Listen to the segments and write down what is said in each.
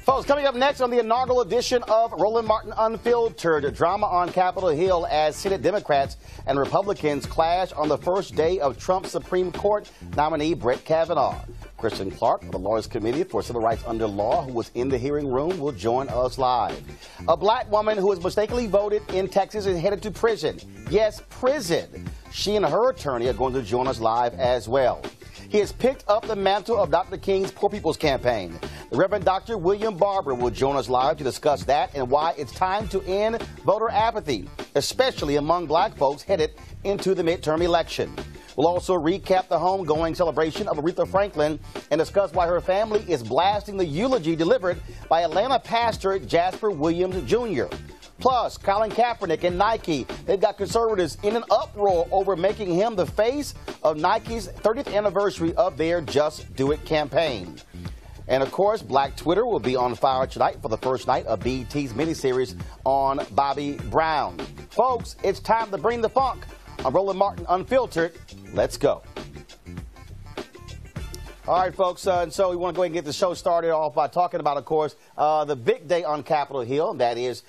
Folks, coming up next on the inaugural edition of Roland Martin Unfiltered, drama on Capitol Hill as Senate Democrats and Republicans clash on the first day of Trump's Supreme Court nominee Brett Kavanaugh. Kristen Clark of the Lawyers Committee for Civil Rights Under Law, who was in the hearing room, will join us live. A black woman who was mistakenly voted in Texas is headed to prison. Yes, prison. She and her attorney are going to join us live as well. He has picked up the mantle of Dr. King's Poor People's Campaign. The Reverend Dr. William Barber will join us live to discuss that and why it's time to end voter apathy, especially among black folks headed into the midterm election. We'll also recap the homegoing celebration of Aretha Franklin and discuss why her family is blasting the eulogy delivered by Atlanta pastor Jasper Williams Jr. Plus, Colin Kaepernick and Nike, they've got conservatives in an uproar over making him the face of Nike's 30th anniversary of their Just Do It campaign. And of course, Black Twitter will be on fire tonight for the first night of BET's miniseries on Bobby Brown. Folks, it's time to bring the funk. I'm Roland Martin Unfiltered. Let's go. All right, folks, and so we want to go ahead and get the show started off by talking about, of course, the big day on Capitol Hill, and that is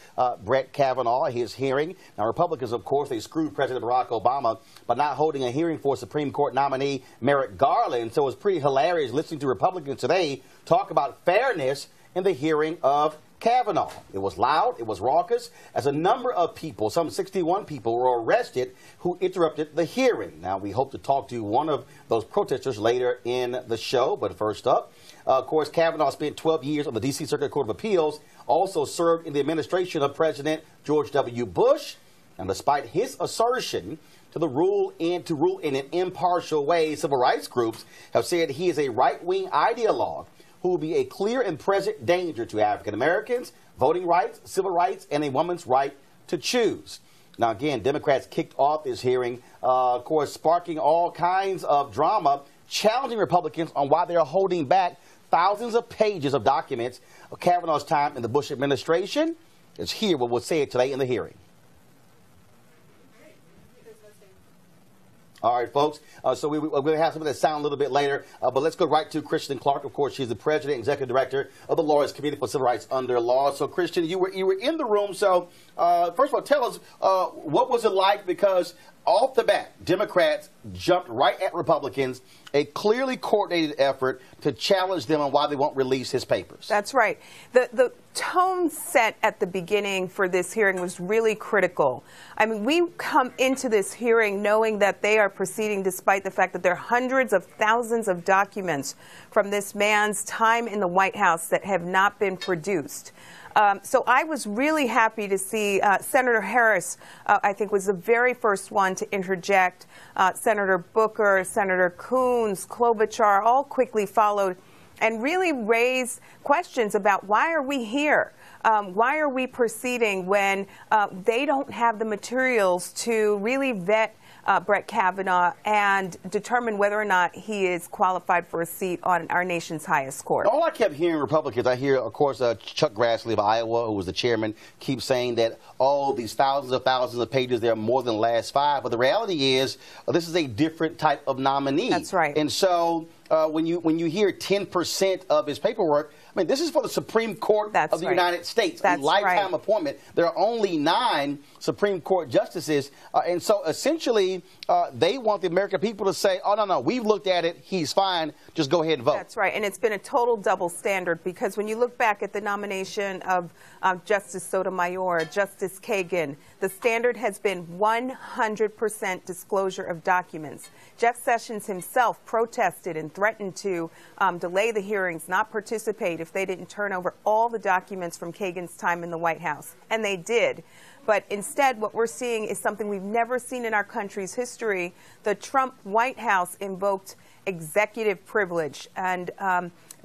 Brett Kavanaugh, his hearing. Now, Republicans, of course, they screwed President Barack Obama by not holding a hearing for Supreme Court nominee Merrick Garland, so it's pretty hilarious listening to Republicans today talk about fairness in the hearing of Kavanaugh. It was loud, it was raucous, as a number of people, some 61 people, were arrested who interrupted the hearing. Now, we hope to talk to one of those protesters later in the show, but first up, of course, Kavanaugh spent 12 years on the D.C. Circuit Court of Appeals, also served in the administration of President George W. Bush, and despite his assertion to rule in an impartial way, civil rights groups have said he is a right-wing ideologue who will be a clear and present danger to African Americans, voting rights, civil rights, and a woman's right to choose. Now, again, Democrats kicked off this hearing, of course, sparking all kinds of drama, challenging Republicans on why they are holding back thousands of pages of documents of Kavanaugh's time in the Bush administration. It's here what we'll say it today in the hearing. All right, folks, so we're going to have some of that sound a little bit later, but let's go right to Kristen Clark. Of course, she's the president and executive director of the Lawyers Committee for Civil Rights Under Law. So, Kristen, you were in the room. So, first of all, tell us, what was it like? Because off the bat, Democrats jumped right at Republicans, a clearly coordinated effort to challenge them on why they won't release his papers. That's right. The tone set at the beginning for this hearing was really critical. I mean, we come into this hearing knowing that they are proceeding despite the fact that there are hundreds of thousands of documents from this man's time in the White House that have not been produced. So I was really happy to see Senator Harris, I think, was the very first one to interject. Senator Booker, Senator Coons, Klobuchar all quickly followed and really raised questions about why are we here? Why are we proceeding when they don't have the materials to really vet Brett Kavanaugh and determine whether or not he is qualified for a seat on our nation's highest court? All I kept hearing Republicans, I hear, of course, Chuck Grassley of Iowa, who was the chairman, keeps saying that, oh, these thousands of pages, they're more than the last 5. But the reality is this is a different type of nominee. That's right. And so when you hear 10% of his paperwork, I mean, this is for the Supreme Court of the United States, a lifetime appointment. There are only 9 Supreme Court justices. And so essentially, they want the American people to say, oh, no, we've looked at it. He's fine. Just go ahead and vote. That's right. And it's been a total double standard, because when you look back at the nomination of Justice Sotomayor, Justice Kagan, the standard has been 100% disclosure of documents. Jeff Sessions himself protested and threatened to delay the hearings, not participate if they didn't turn over all the documents from Kagan's time in the White House. And they did. But instead, what we're seeing is something we've never seen in our country's history. The Trump White House invoked executive privilege and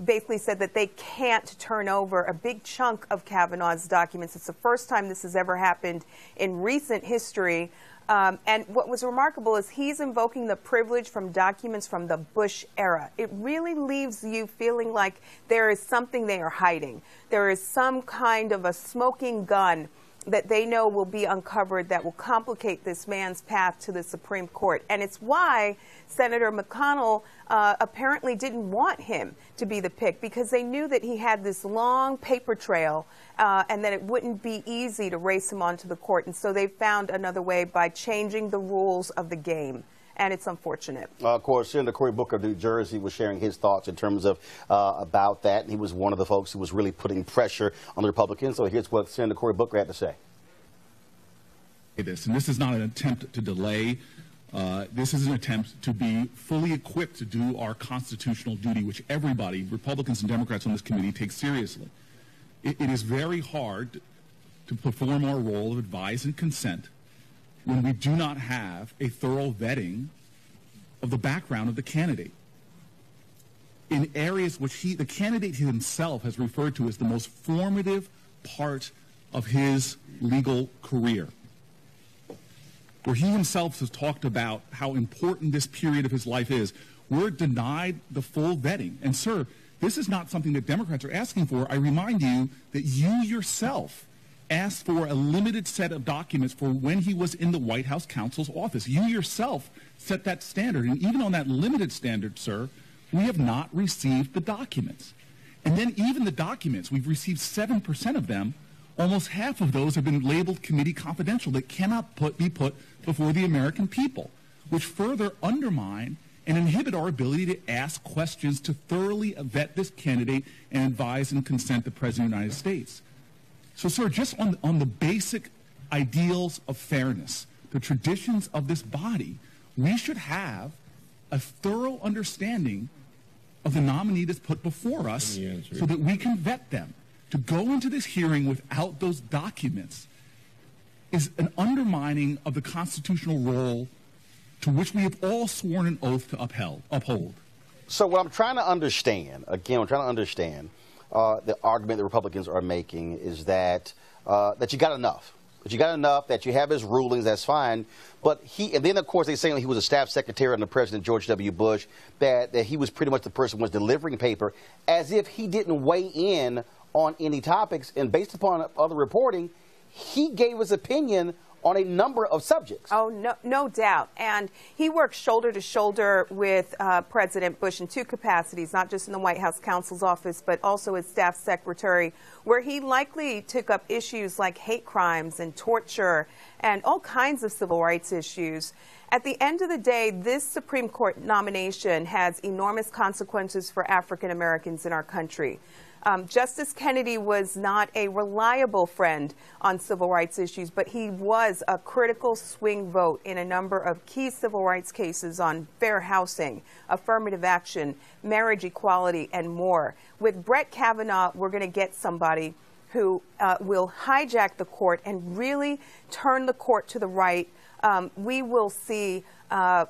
basically said that they can't turn over a big chunk of Kavanaugh's documents. It's the first time this has ever happened in recent history. And what was remarkable is he's invoking the privilege from documents from the Bush era. It really leaves you feeling like there is something they are hiding. There is some kind of a smoking gun that they know will be uncovered that will complicate this man's path to the Supreme Court. And it's why Senator McConnell apparently didn't want him to be the pick, because they knew that he had this long paper trail and that it wouldn't be easy to race him onto the court. And so they found another way by changing the rules of the game. And it's unfortunate. Of course, Senator Cory Booker of New Jersey was sharing his thoughts in terms of about that. He was one of the folks who was really putting pressure on the Republicans. So here's what Senator Cory Booker had to say. And this is not an attempt to delay. This is an attempt to be fully equipped to do our constitutional duty, which everybody, Republicans and Democrats on this committee, take seriously. It is very hard to perform our role of advise and consent when we do not have a thorough vetting of the background of the candidate in areas which the candidate himself has referred to as the most formative part of his legal career, where he himself has talked about how important this period of his life is. We're denied the full vetting. And, sir, this is not something that Democrats are asking for. I remind you that you yourself asked for a limited set of documents for when he was in the White House counsel's office. You yourself set that standard. And even on that limited standard, sir, we have not received the documents. And then even the documents, we've received 7% of them. Almost half of those have been labeled committee confidential that cannot be put before the American people, which further undermine and inhibit our ability to ask questions to thoroughly vet this candidate and advise and consent the President of the United States. So, sir, just on the basic ideals of fairness, the traditions of this body, we should have a thorough understanding of the nominee that's put before us so that we can vet them. To go into this hearing without those documents is an undermining of the constitutional role to which we have all sworn an oath to uphold. So what I'm trying to understand, again, the argument the Republicans are making is that that you got enough. That you got enough, that you have his rulings, that's fine. But and then, of course, they say he was a staff secretary under President George W. Bush, that he was pretty much the person who was delivering paper, as if he didn't weigh in on any topics. And based upon other reporting, he gave his opinion on a number of subjects. Oh, no doubt. And he worked shoulder to shoulder with President Bush in two capacities, not just in the White House counsel's office, but also as staff secretary, where he likely took up issues like hate crimes and torture and all kinds of civil rights issues. At the end of the day, this Supreme Court nomination has enormous consequences for African Americans in our country. Justice Kennedy was not a reliable friend on civil rights issues, but he was a critical swing vote in a number of key civil rights cases on fair housing, affirmative action, marriage equality, and more. With Brett Kavanaugh, we're going to get somebody who will hijack the court and really turn the court to the right. We will see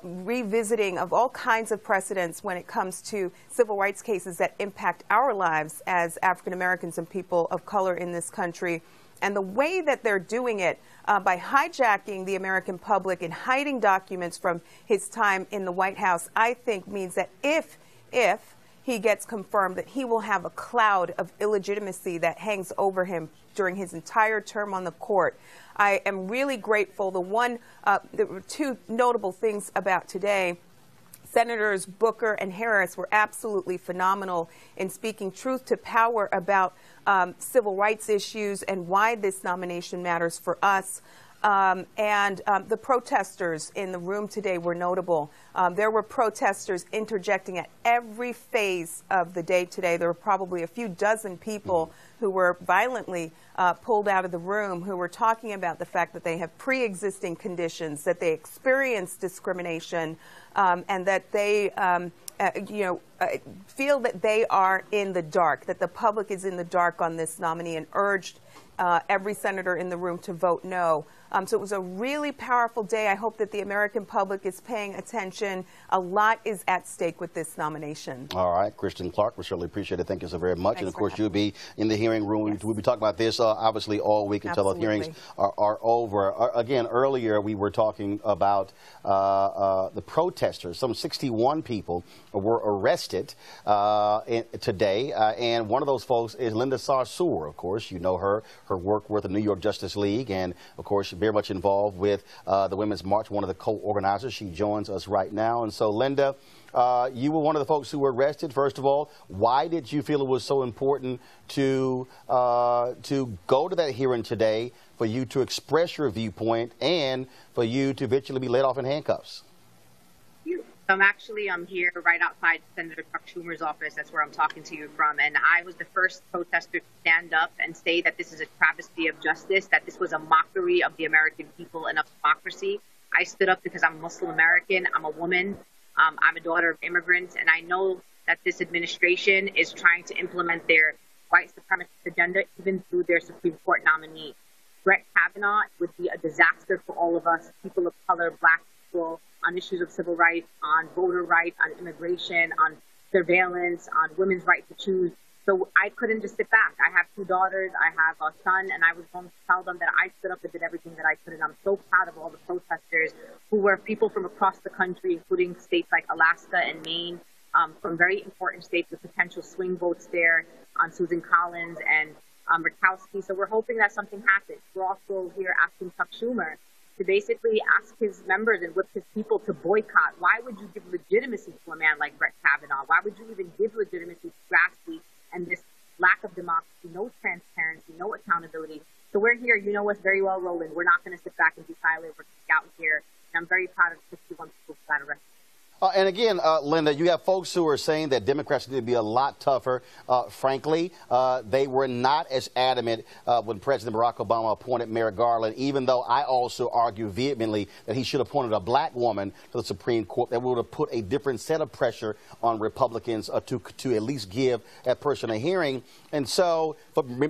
revisiting of all kinds of precedents when it comes to civil rights cases that impact our lives as African Americans and people of color in this country. And the way that they're doing it by hijacking the American public and hiding documents from his time in the White House, I think means that if he gets confirmed, that he will have a cloud of illegitimacy that hangs over him during his entire term on the court. I am really grateful. There were two notable things about today. Senators Booker and Harris were absolutely phenomenal in speaking truth to power about civil rights issues and why this nomination matters for us. The protesters in the room today were notable. There were protesters interjecting at every phase of the day today. There were probably a few dozen people who were violently pulled out of the room, who were talking about the fact that they have pre-existing conditions, that they experience discrimination, and that they feel that they are in the dark, that the public is in the dark on this nominee, and urged every senator in the room to vote no. So it was a really powerful day. I hope that the American public is paying attention. A lot is at stake with this nomination. All right, Kristen Clark, we certainly appreciate it. Thank you so very much. Thanks, and of course, you'll be in the hearing room. Yes. We'll be talking about this obviously all week until the hearings are over. Again, earlier we were talking about the protesters. Some 61 people were arrested today, and one of those folks is Linda Sarsour. Of course, you know her work with the New York Justice League, and of course, very much involved with the Women's March, one of the co-organizers. She joins us right now. And so, Linda, you were one of the folks who were arrested. First of all, why did you feel it was so important to go to that hearing today, for you to express your viewpoint, and for you to eventually be let off in handcuffs? I'm here right outside Senator Chuck Schumer's office. That's where I'm talking to you from. And I was the first protester to stand up and say that this is a travesty of justice, that this was a mockery of the American people and of democracy. I stood up because I'm Muslim American. I'm a woman. I'm a daughter of immigrants. And I know that this administration is trying to implement their white supremacist agenda, even through their Supreme Court nominee. Brett Kavanaugh would be a disaster for all of us, people of color, Black people, on issues of civil rights, on voter rights, on immigration, on surveillance, on women's right to choose. So I couldn't just sit back. I have two daughters, I have a son, and I was going to tell them that I stood up and did everything that I could. And I'm so proud of all the protesters who were people from across the country, including states like Alaska and Maine, from very important states with potential swing votes there, on Susan Collins and Murkowski. So we're hoping that something happens. We're also here asking Chuck Schumer to basically ask his members and whip his people to boycott. Why would you give legitimacy to a man like Brett Kavanaugh? Why would you even give legitimacy to grassroots and this lack of democracy, no transparency, no accountability? So we're here. You know us very well, Roland. We're not going to sit back and be silent. We're out here. And I'm very proud of the 61 people who got arrested. And again, Linda, you have folks who are saying that Democrats need to be a lot tougher. Frankly, they were not as adamant when President Barack Obama appointed Merrick Garland, even though I also argue vehemently that he should have appointed a black woman to the Supreme Court that would have put a different set of pressure on Republicans to at least give that person a hearing. And so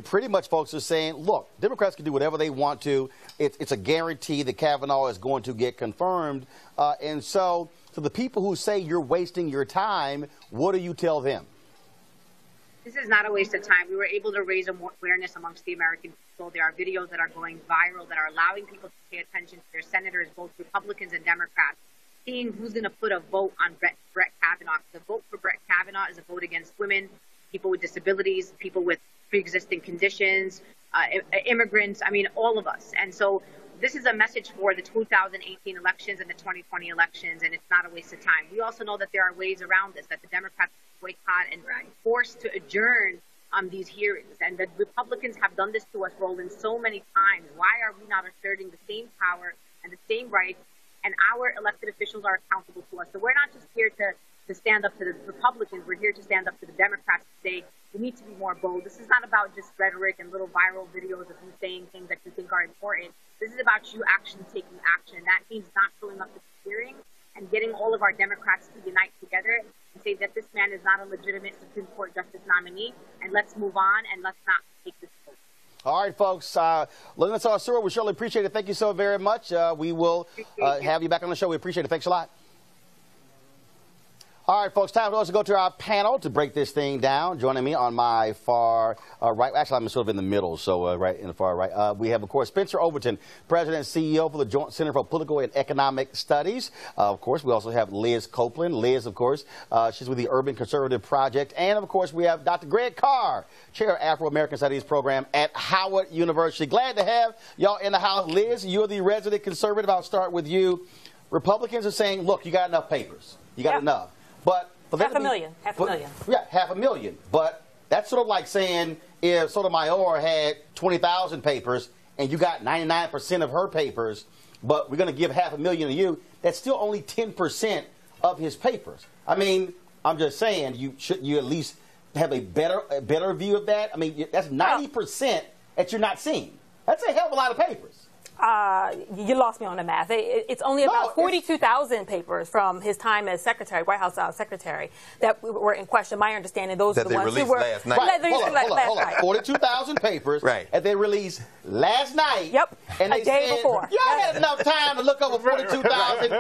pretty much folks are saying, look, Democrats can do whatever they want to. It's a guarantee that Kavanaugh is going to get confirmed. And so to the people who say you're wasting your time, what do you tell them? This is not a waste of time. We were able to raise awareness amongst the American people. There are videos that are going viral that are allowing people to pay attention to their senators, both Republicans and Democrats, seeing who's going to put a vote on Brett Kavanaugh. The vote for Brett Kavanaugh is a vote against women, people with disabilities, people with pre-existing conditions, immigrants, I mean, all of us. And so this is a message for the 2018 elections and the 2020 elections, and it's not a waste of time. We also know that there are ways around this, that the Democrats boycott and forced to adjourn these hearings. And the Republicans have done this to us, Roland, so many times. Why are we not asserting the same power and the same rights? And our elected officials are accountable to us. So we're not just here to stand up to the Republicans. We're here to stand up to the Democrats to say we need to be more bold. This is not about just rhetoric and little viral videos of you saying things that you think are important. This is about you actually taking action. That means not showing up to the hearing and getting all of our Democrats to unite together and say that this man is not a legitimate Supreme Court justice nominee, and let's move on and let's not take this vote. All right, folks. Linda Sarsour, we surely appreciate it. Thank you so very much. We will have you back on the show. We appreciate it. Thanks a lot. All right, folks, time for us to go to our panel to break this thing down. Joining me on my far right, actually, I'm sort of in the middle, so right in the far right, we have, of course, Spencer Overton, President and CEO for the Joint Center for Political and Economic Studies. Of course, we also have Liz Copeland. Liz, of course, she's with the Urban Conservative Project. And, of course, we have Dr. Greg Carr, Chair of Afro-American Studies Program at Howard University. Glad to have y'all in the house. Liz, you're the resident conservative. I'll start with you. Republicans are saying, look, you got enough papers. You got enough. But half a million. Yeah, 500,000. But that's sort of like saying if Sotomayor had 20,000 papers and you got 99% of her papers, but we're going to give 500,000 to you, that's still only 10% of his papers. I mean, I'm just saying, shouldn't you at least have a better view of that? I mean, that's 90% that you're not seeing. That's a hell of a lot of papers. You lost me on the math. It's only about 42,000 papers from his time as secretary, White House secretary, that were in question. My understanding, those are the ones who were last night. Hold on. 42,000 papers that they released last night. Yep. And a day before. Y'all had enough time to look over 42,000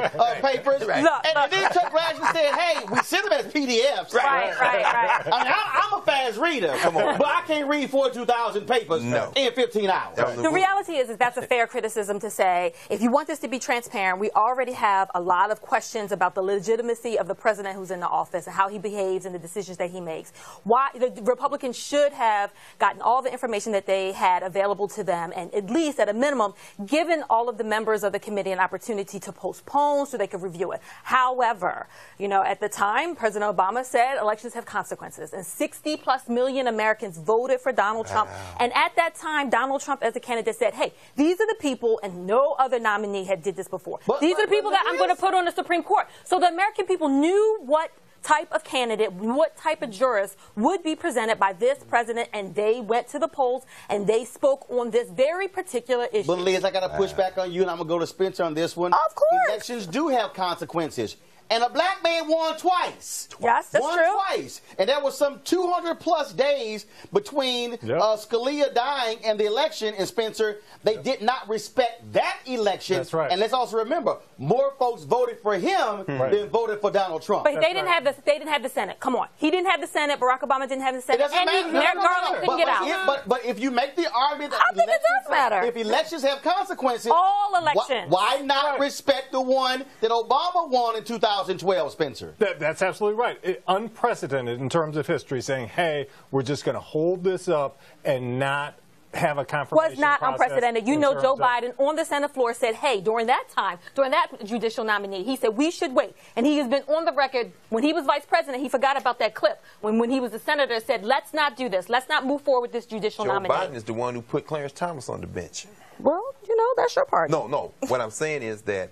papers. Right. And then Chuck Grassley said, hey, we sent them as PDFs. Right. I mean, I'm a fast reader. Come on. But I can't read 42,000 papers in 15 hours. The reality is that's a fair criticism to say, if you want this to be transparent, we already have a lot of questions about the legitimacy of the president who's in the office and how he behaves and the decisions that he makes. Why the Republicans should have gotten all the information that they had available to them, and at least at a minimum, given all of the members of the committee an opportunity to postpone so they could review it. However, at the time, President Obama said elections have consequences, and 60+ million Americans voted for Donald Trump. And at that time, Donald Trump as a candidate said, hey, these are the people, and no other nominee did this before. These are the people that I'm going to put on the Supreme Court. So the American people knew what type of candidate, what type of jurist would be presented by this president, and they went to the polls and they spoke on this very particular issue. But Liz, I got to push back on you, and I'm going to go to Spencer on this one. Of course. Elections do have consequences. And a black man won twice. Yes, that's true. Won twice. And there was some 200+ days between Scalia dying and the election. And Spencer, they did not respect that election. That's right. And let's also remember, more folks voted for him than voted for Donald Trump. But they didn't have the. They didn't have the Senate. Come on, he didn't have the Senate. Barack Obama didn't have the Senate. And Merrick Garland couldn't get out. But if you make the argument that I think it does matter. If elections have consequences, all elections, why not respect the one that Obama won in 2012, Spencer? That's absolutely right. Unprecedented in terms of history, saying, hey, we're just going to hold this up and not have a confirmation was not unprecedented. You know, Joe Biden on the Senate floor said, hey, during that time, during that judicial nominee, he said we should wait. And he has been on the record, when he was vice president, he forgot about that clip. When he was a senator, said, let's not do this. Let's not move forward with this judicial nominee. Joe Biden is the one who put Clarence Thomas on the bench. Well, that's your party. No. What I'm saying is that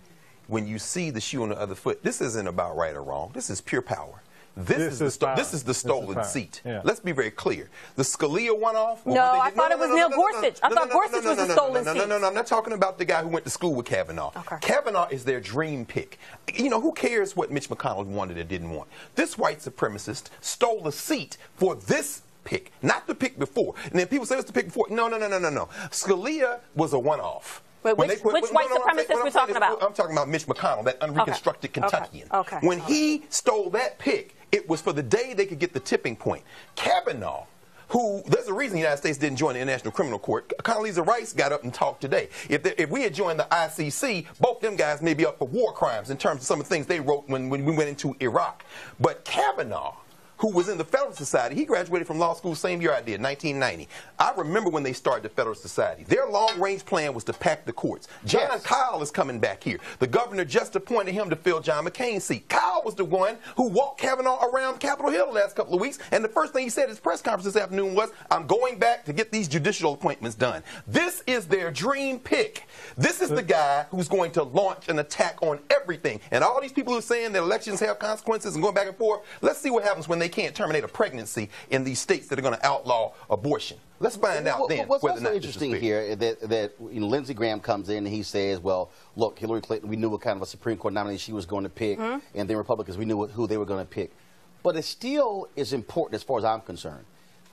when you see the shoe on the other foot, this isn't about right or wrong. This is pure power. This is the stolen seat. Yeah. Let's be very clear. The Scalia one-off. No, I thought it was Neil Gorsuch. I thought Gorsuch was the stolen seat. No, I'm not talking about the guy who went to school with Kavanaugh. Okay. Kavanaugh is their dream pick. Who cares what Mitch McConnell wanted or didn't want? This white supremacist stole the seat for this pick, not the pick before. And then people say it's the pick before. No. Scalia was a one-off. Wait, which white supremacist we're talking about? I'm talking about Mitch McConnell, that unreconstructed Kentuckian. Okay. When he stole that pick, it was for the day they could get the tipping point. Kavanaugh, there's a reason the United States didn't join the International Criminal Court. Condoleezza Rice got up and talked today. If we had joined the ICC, both them guys may be up for war crimes in terms of some of the things they wrote when we went into Iraq. But Kavanaugh, who was in the Federalist Society. He graduated from law school same year I did, 1990. I remember when they started the Federalist Society. Their long-range plan was to pack the courts. John Kyle is coming back here. The governor just appointed him to fill John McCain's seat. Kyle was the one who walked Kavanaugh around Capitol Hill the last couple of weeks, and the first thing he said at his press conference this afternoon was, I'm going back to get these judicial appointments done. This is their dream pick. This is the guy who's going to launch an attack on everything. And all these people who are saying that elections have consequences and going back and forth, let's see what happens when they can't terminate a pregnancy in these states that are going to outlaw abortion. Let's find out then. What's also interesting here that Lindsey Graham comes in and he says, well, look, Hillary Clinton, we knew what kind of a Supreme Court nominee she was going to pick, and then Republicans, we knew who they were going to pick. But it still is important, as far as I'm concerned,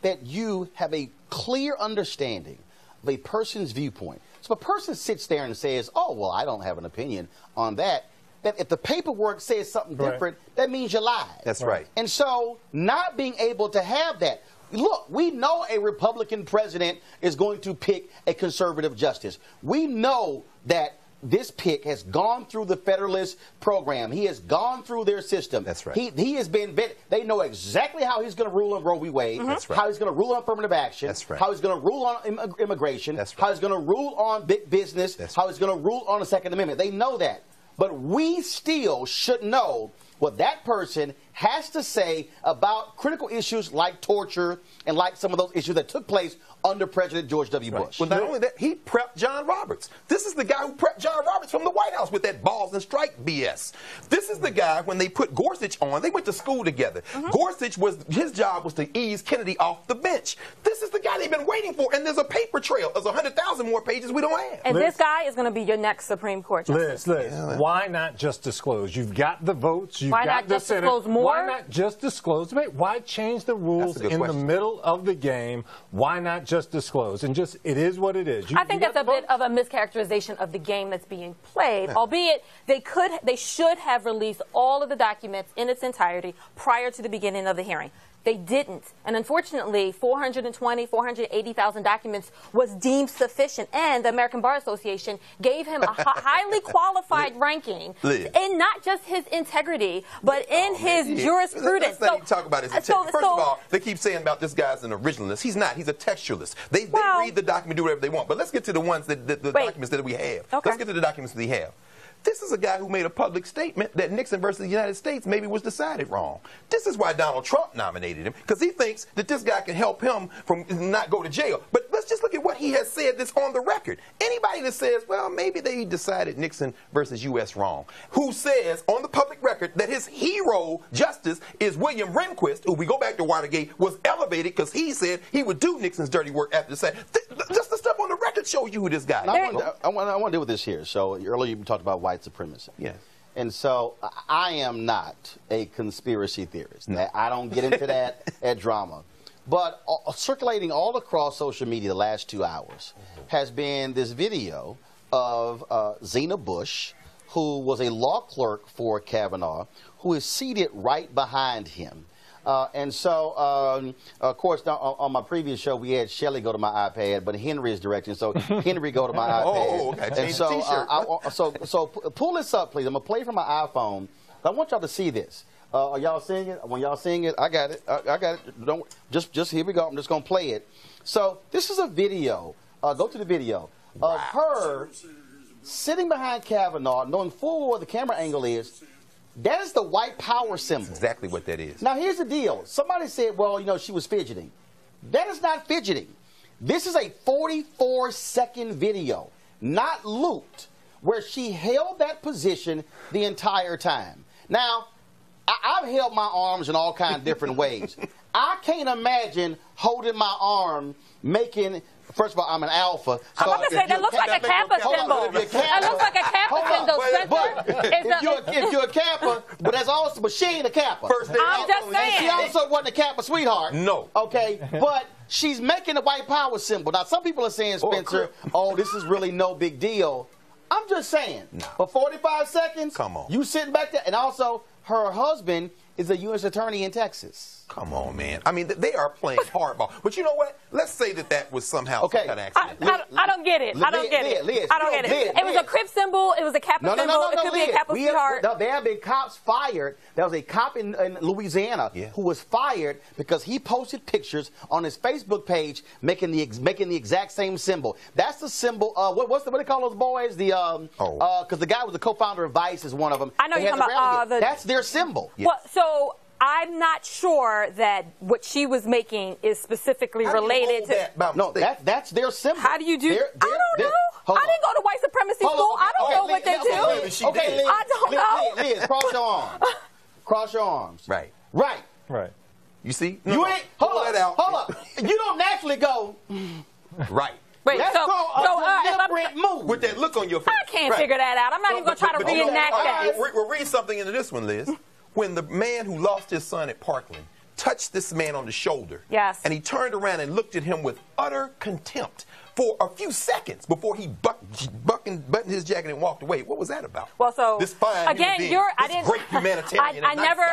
that you have a clear understanding of a person's viewpoint. So if a person sits there and says, oh, well, I don't have an opinion on that, that if the paperwork says something different, that means you lied. That's right. And so not being able to have that, look, we know a Republican president is going to pick a conservative justice. We know that this pick has gone through the Federalist program. He has gone through their system. That's right. He has been vetted. They know exactly how he's going to rule on Roe v. Wade. That's right. How he's going to rule on affirmative action. That's right. How he's going to rule on immigration. That's right. How he's going to rule on big business. That's how right. he's going to rule on the Second Amendment. They know that. But we still should know what that person has to say about critical issues like torture and like some of those issues that took place under President George W. Bush. Well, not only that, he prepped John Roberts. This is the guy who prepped John Roberts from the White House with that balls and strike BS. This is the guy, when they put Gorsuch on, they went to school together. Gorsuch, his job was to ease Kennedy off the bench. This is the guy they've been waiting for, and there's a paper trail. There's 100,000 more pages we don't have. And this guy is going to be your next Supreme Court justice. Liz, why not just disclose? You've got the votes. You've Why got not the just Senate. disclose more? Why not just disclose? Why change the rules in the middle of the game? Why not just disclose? And just, it is what it is. I think that's a bit of a mischaracterization of the game that's being played, albeit they should have released all of the documents in its entirety prior to the beginning of the hearing. They didn't. And unfortunately, 480,000 documents was deemed sufficient. And the American Bar Association gave him a highly qualified ranking in not just his integrity, but in his jurisprudence. Let's not even talk about his integrity. First of all, they keep saying about this guy's an originalist. He's not. He's a textualist. They read the document, do whatever they want. But let's get to the ones the documents that we have. Okay. Let's get to the documents that we have. This is a guy who made a public statement that Nixon versus the United States maybe was decided wrong. This is why Donald Trump nominated him, because he thinks that this guy can help him from not go to jail. But let's just look at what he has said that's on the record. Anybody that says, well, maybe they decided Nixon versus U.S. wrong, who says on the public record that his hero justice is William Rehnquist, who, we go back to Watergate, was elevated because he said he would do Nixon's dirty work after the same. Just the stuff on the record shows you who this guy is. I want to deal with this here. So earlier you talked about white supremacy. Yes. And so I am not a conspiracy theorist. I don't get into that at drama. But circulating all across social media the last 2 hours has been this video of Zena Bush, who was a law clerk for Kavanaugh, who is seated right behind him. And so, of course, on my previous show, we had Shelley go to my iPad, but Henry is directing, so Henry go to my iPad. Oh, okay. And so, pull this up, please. I'm going to play from my iPhone. I want y'all to see this. Are y'all seeing it? When y'all seeing it, I got it. I got it. Don't just here we go. I'm just going to play it. So this is a video. Go to the video of her sitting behind Kavanaugh, knowing full well where the camera angle is. That is the white power symbol. That's exactly what that is. Now, here's the deal. Somebody said, well, you know, she was fidgeting. That is not fidgeting. This is a 44-second video, not looped, where she held that position the entire time. Now, I've held my arms in all kinds of different ways. I can't imagine holding my arm making... First of all, I'm an alpha. I'm about to say, that looks like a Kappa symbol. That looks like a Kappa symbol. If you're a Kappa, but that's also, but she ain't a Kappa. I'm just saying. And she also wasn't a Kappa sweetheart. No. Okay, but she's making the white power symbol. Now, some people are saying, Spencer, oh, this is really no big deal. I'm just saying, for 45 seconds, come on, you sitting back there, and also her husband is a U.S. attorney in Texas. Come on, man. I mean, they are playing hardball. But you know what? Let's say that was somehow some kind of accident. I don't get it. I don't get it. I don't get it. It was a crib symbol. It was a Kappa symbol. It could be a Kappa sweetheart. There have been cops fired. There was a cop in Louisiana who was fired because he posted pictures on his Facebook page making the exact same symbol. That's the symbol. What do they call those boys? Because the guy was the co-founder of Vice is one of them. I know you're talking about that's their symbol. Yes. Well, so I'm not sure that what she was making is specifically related to. No, that's their symbol. How do you do? I don't know. I didn't go to white supremacy school. I don't know what they do. Okay, Liz, I don't know. Liz, cross your arms. Cross your arms. Right. Right. You see? You ain't. Hold up. You don't naturally go. Right. Wait, That's called a move. With that look on your face. I can't figure that out. I'm not even going to try to reenact that. We'll read something into this one, Liz. When the man who lost his son at Parkland touched this man on the shoulder, and he turned around and looked at him with utter contempt for a few seconds before he buttoned his jacket and walked away. What was that about? Well, so this fine again, human being, this great humanitarian. I never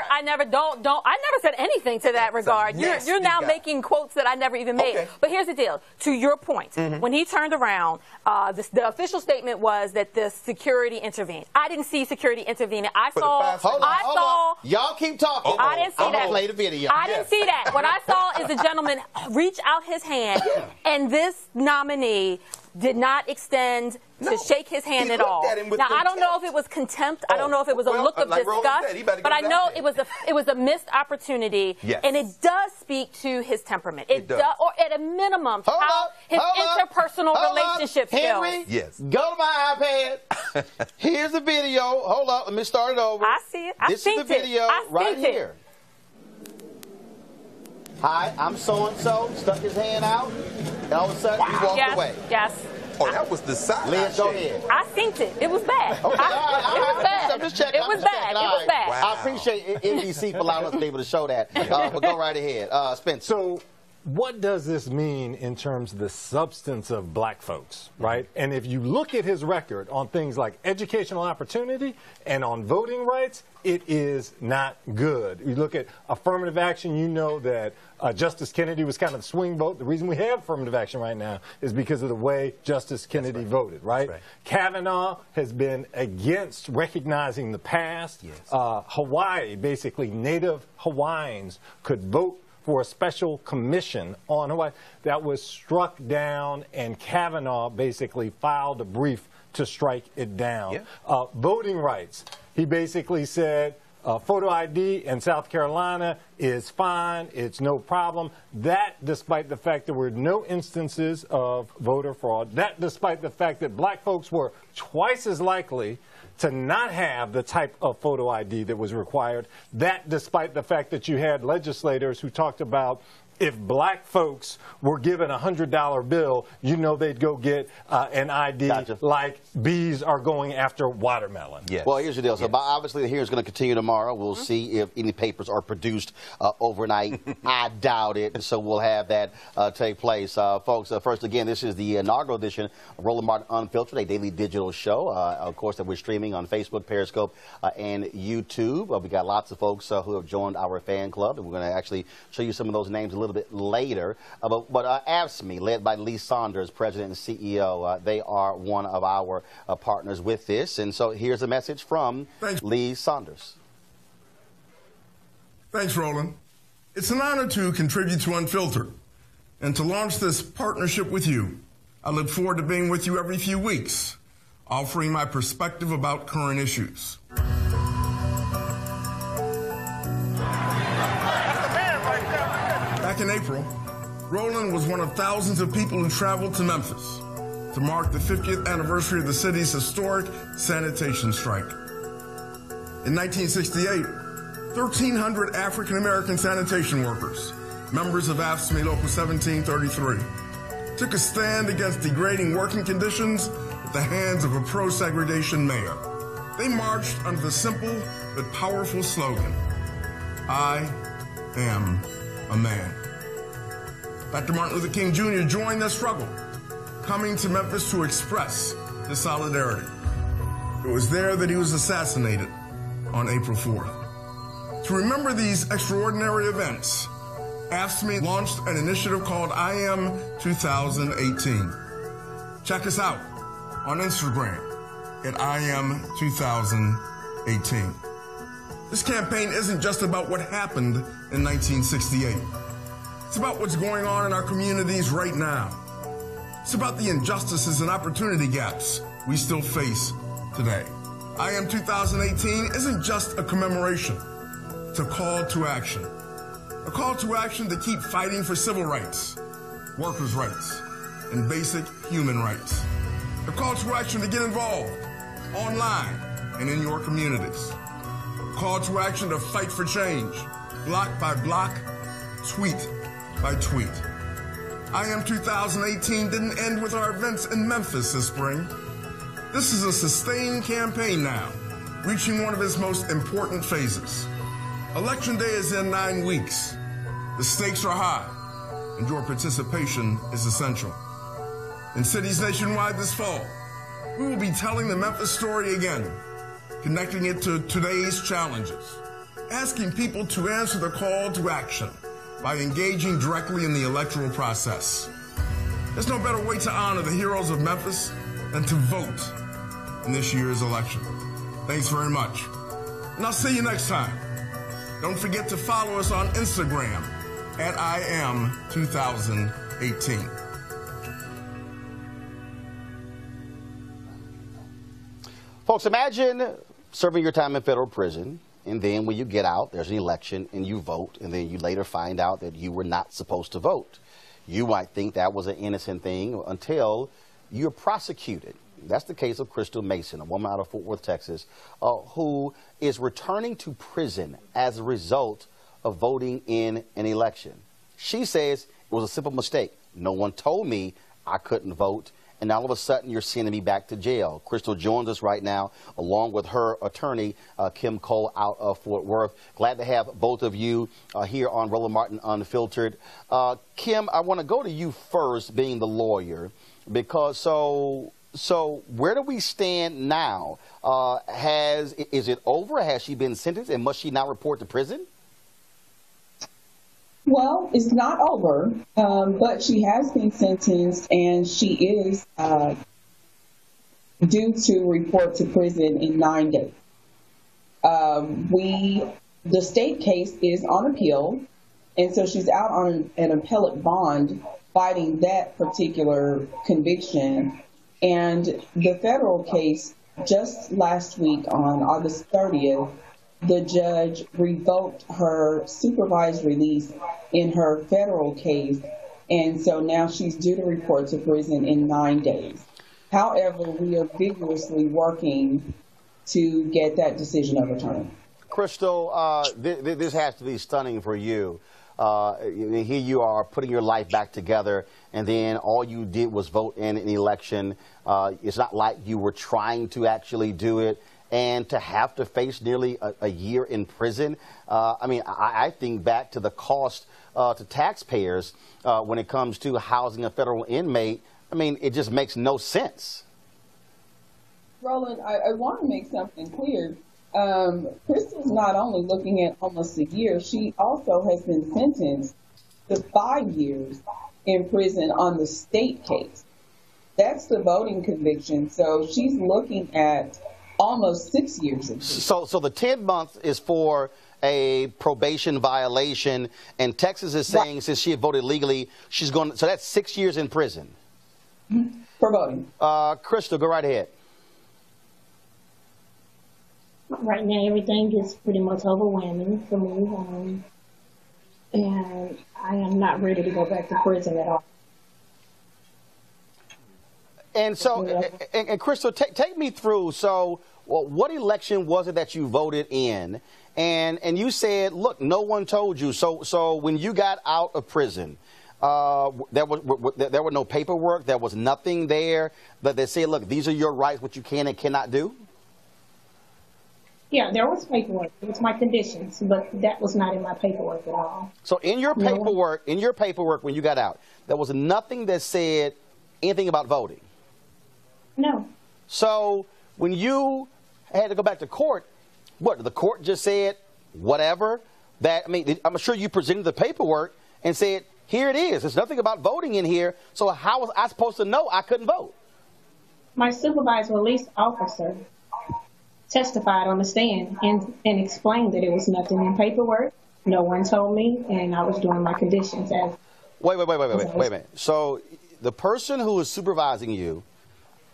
said anything to that regard. You're now making quotes that I never even made. Okay. But here's the deal. To your point, when he turned around, the official statement was that the security intervened. I didn't see security intervening. I saw. Y'all keep talking. I didn't see that. Play the video. I didn't see that. What I saw is a gentleman reach out his hand, and this nominee did not extend to shake his hand at all. Now, I don't know if it was contempt. I don't know if it was a look of disgust. But I know it was a missed opportunity, and it does speak to his temperament. It does, or at a minimum, his interpersonal relationship skills. Henry, go to my iPad. Here's the video. Hold up. Let me start it over. I see it. This is the video right here. Hi, I'm so-and-so, stuck his hand out, and all of a sudden he walked away. Yes. Oh, that was the side. Liz, go ahead. I synced it. It was bad. Okay, it was bad. I'm just checking. It was bad. I appreciate NBC for allowing us to be able to show that. But go right ahead. Spencer. So what does this mean in terms of the substance of black folks, right? And if you look at his record on things like educational opportunity and on voting rights, it is not good. You look at affirmative action, you know that Justice Kennedy was kind of the swing vote. The reason we have affirmative action right now is because of the way Justice Kennedy voted, right? Kavanaugh has been against recognizing the past. Hawaii, basically, Native Hawaiians could vote for a special commission on Hawaii. That was struck down, and Kavanaugh basically filed a brief to strike it down. Voting rights. He basically said photo ID in South Carolina is fine. It's no problem. That despite the fact there were no instances of voter fraud. That despite the fact that black folks were twice as likely to not have the type of photo ID that was required. That despite the fact that you had legislators who talked about if black folks were given a $100 bill, you know they'd go get an ID like bees are going after watermelon. Well, here's the deal. So obviously the hearing is going to continue tomorrow. We'll see if any papers are produced overnight. I doubt it. So we'll have that take place. Folks, first again, this is the inaugural edition of Roland Martin Unfiltered, a daily digital show, of course, that we're streaming on Facebook, Periscope, and YouTube. We got lots of folks who have joined our fan club, and we're going to actually show you some of those names a little bit later. But AFSCME, led by Lee Saunders, President and CEO, they are one of our partners with this. And so here's a message from Lee Saunders. Thanks, Roland. It's an honor to contribute to Unfiltered and to launch this partnership with you. I look forward to being with you every few weeks, offering my perspective about current issues. Back in April, Roland was one of thousands of people who traveled to Memphis to mark the 50th anniversary of the city's historic sanitation strike. In 1968, 1,300 African-American sanitation workers, members of AFSCME Local 1733, took a stand against degrading working conditions at the hands of a pro-segregation mayor. They marched under the simple but powerful slogan, "I am a man." Dr. Martin Luther King Jr. joined the struggle, coming to Memphis to express his solidarity. It was there that he was assassinated on April 4th. To remember these extraordinary events, AFSCME launched an initiative called I Am 2018. Check us out on Instagram at I Am 2018. This campaign isn't just about what happened in 1968. It's about what's going on in our communities right now. It's about the injustices and opportunity gaps we still face today. I Am 2018 isn't just a commemoration. It's a call to action. A call to action to keep fighting for civil rights, workers' rights, and basic human rights. A call to action to get involved online and in your communities. A call to action to fight for change, block by block, tweet by tweet. I Am 2018 didn't end with our events in Memphis this spring. This is a sustained campaign now, reaching one of its most important phases. Election day is in 9 weeks. The stakes are high, and your participation is essential. In cities nationwide this fall, we will be telling the Memphis story again, connecting it to today's challenges, asking people to answer the call to action by engaging directly in the electoral process. There's no better way to honor the heroes of Memphis than to vote in this year's election. Thanks very much. And I'll see you next time. Don't forget to follow us on Instagram at I Am 2018. Folks, imagine serving your time in federal prison, and then when you get out, there's an election, and you vote, and then you later find out that you were not supposed to vote. You might think that was an innocent thing until you're prosecuted. That's the case of Crystal Mason, a woman out of Fort Worth, Texas, who is returning to prison as a result of voting in an election. She says it was a simple mistake. No one told me I couldn't vote, and all of a sudden you're sending me back to jail. Crystal joins us right now, along with her attorney, Kim Cole, out of Fort Worth. Glad to have both of you here on Roland Martin Unfiltered. Kim, I want to go to you first, being the lawyer, because so where do we stand now? Is it over? Has she been sentenced, and must she now report to prison? Well, it's not over, but she has been sentenced, and she is due to report to prison in 9 days. The state case is on appeal, and so she's out on an appellate bond fighting that particular conviction. And the federal case, just last week on August 30th, the judge revoked her supervised release in her federal case, and so now she's due to report to prison in 9 days. However, we are vigorously working to get that decision overturned. Crystal, this has to be stunning for you. Here you are putting your life back together, and then all you did was vote in an election. It's not like you were trying to actually do it. And to have to face nearly a year in prison, I think back to the cost to taxpayers when it comes to housing a federal inmate. I mean, it just makes no sense. Roland, I want to make something clear. Crystal's not only looking at almost a year, she also has been sentenced to 5 years in prison on the state case. That's the voting conviction. So she's looking at almost 6 years in prison. So the 10 months is for a probation violation, and Texas is saying since she had voted legally, she's going. So that's 6 years in prison. For voting. Crystal, go right ahead. Right now, everything is pretty much overwhelming for me, and I am not ready to go back to prison at all. And so, and Crystal, take me through. So, what election was it that you voted in? And you said, look, no one told you. So when you got out of prison, there were no paperwork. There was nothing there that they said, look, these are your rights, what you can and cannot do. Yeah, there was paperwork. It was my conditions, but that was not in my paperwork at all. So in your paperwork, when you got out, there was nothing that said anything about voting. No. So when you had to go back to court, what, the court just said, whatever, that, I mean, I'm sure you presented the paperwork and said, here it is. There's nothing about voting in here. So how was I supposed to know I couldn't vote? My supervised release officer testified on the stand and explained that it was nothing in paperwork. No one told me, and I was doing my conditions as. Wait a minute. So the person who was supervising you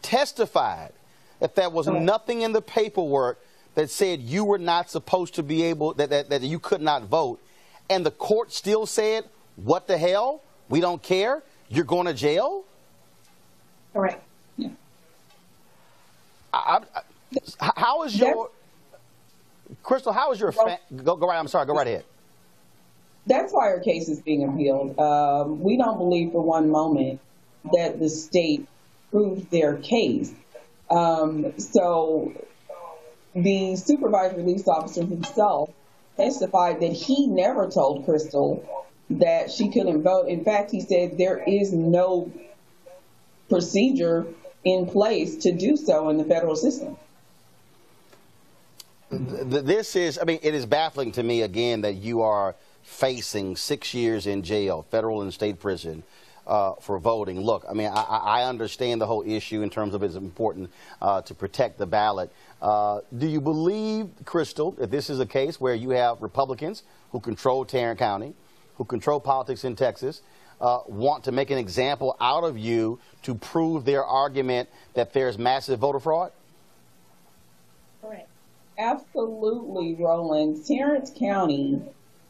testified that there was nothing in the paperwork that said you were not supposed to be able, that you could not vote, and the court still said, what the hell? We don't care. You're going to jail? Correct. Yeah. How is your Crystal? How is your go right? I'm sorry. Go right ahead. That's why our case is being appealed. We don't believe for one moment that the state proved their case. So the supervised release officer himself testified that he never told Crystal that she couldn't vote. In fact, he said there is no procedure in place to do so in the federal system. This is, I mean, it is baffling to me, again, that you are facing 6 years in jail, federal and state prison, for voting. Look, I mean, I understand the whole issue in terms of it's important to protect the ballot. Do you believe, Crystal, that this is a case where you have Republicans who control Tarrant County, who control politics in Texas, want to make an example out of you to prove their argument that there's massive voter fraud? Correct. Absolutely, Roland. Tarrant County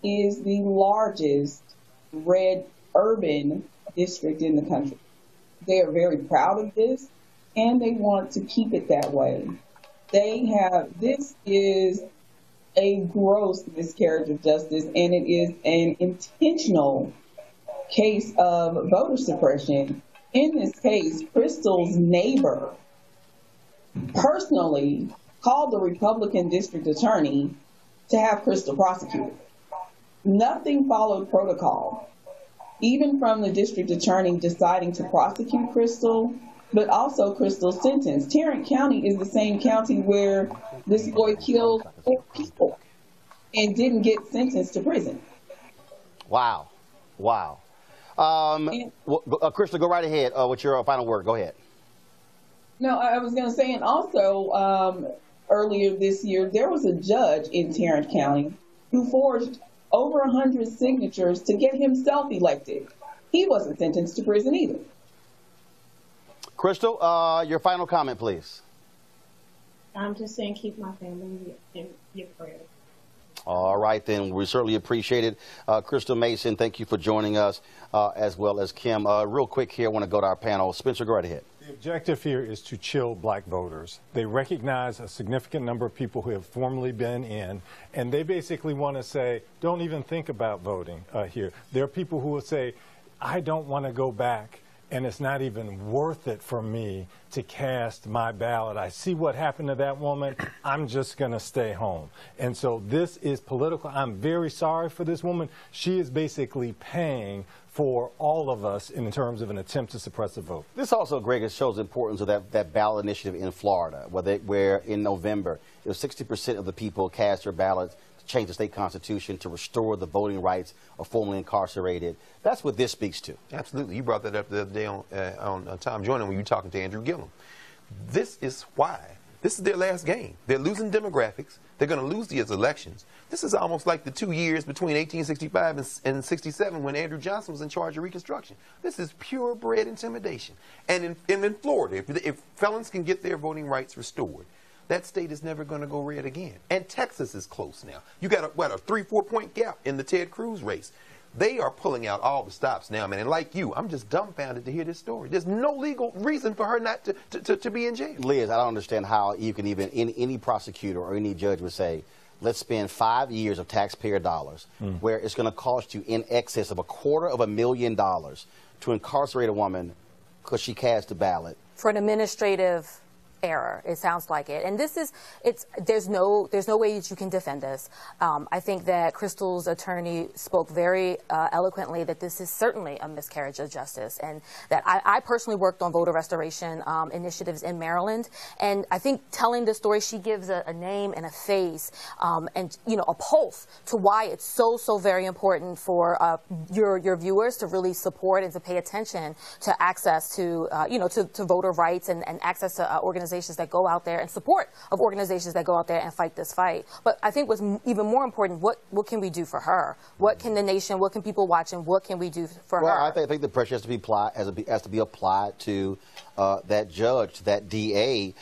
is the largest red urban district in the country. They are very proud of this, and they want to keep it that way. This is a gross miscarriage of justice, and it is an intentional case of voter suppression. In this case, Crystal's neighbor personally called the Republican district attorney to have Crystal prosecuted. Nothing followed protocol, even from the district attorney deciding to prosecute Crystal, but also Crystal's sentence. Tarrant County is the same county where this boy killed 4 people and didn't get sentenced to prison. Wow. Wow. Crystal, go right ahead with your final word. Go ahead. No, I was going to say, and also earlier this year, there was a judge in Tarrant County who forged over 100 signatures to get himself elected. He wasn't sentenced to prison either. Crystal, your final comment, please. I'm just saying keep my family in your prayers. All right, then. We certainly appreciate it. Crystal Mason, thank you for joining us, as well as Kim. Real quick here, I want to go to our panel. Spencer, go right ahead. The objective here is to chill black voters. They recognize a significant number of people who have formerly been in, and they basically want to say, don't even think about voting here. There are people who will say, I don't want to go back, and it's not even worth it for me to cast my ballot. I see what happened to that woman. I'm just going to stay home. And so this is political. I'm very sorry for this woman. She is basically paying for all of us in terms of an attempt to suppress the vote. This also, Greg, shows the importance of that ballot initiative in Florida, where in November, 60% of the people cast their ballots to change the state constitution to restore the voting rights of formerly incarcerated. That's what this speaks to. Absolutely. You brought that up the other day on Tom Joyner when you were talking to Andrew Gillum. This is why. This is their last game. They're losing demographics. They're going to lose these elections. This is almost like the 2 years between 1865 and 67 when Andrew Johnson was in charge of Reconstruction. This is purebred intimidation. And in Florida, if felons can get their voting rights restored, that state is never going to go red again. And Texas is close now. You got a 3-4 point gap in the Ted Cruz race. They are pulling out all the stops now, man. And like you, I'm just dumbfounded to hear this story. There's no legal reason for her not to be in jail. Liz, I don't understand how you can even, any prosecutor or any judge would say, let's spend 5 years of taxpayer dollars where it's going to cost you in excess of $250,000 to incarcerate a woman because she cast a ballot. For an administrative error. It sounds like it. And there's no way that you can defend this. I think that Crystal's attorney spoke very eloquently that this is certainly a miscarriage of justice, and that I personally worked on voter restoration initiatives in Maryland, and I think telling the story, she gives a name and a face and a pulse to why it's so very important for your viewers to really support and to pay attention to access to to voter rights and access to organizations that go out there and support of organizations that go out there and fight this fight. But I think what's even more important, what can we do for her? What can the nation, what can people watch, and what can we do for her? Well, I think the pressure has to be applied to that judge, to that DA,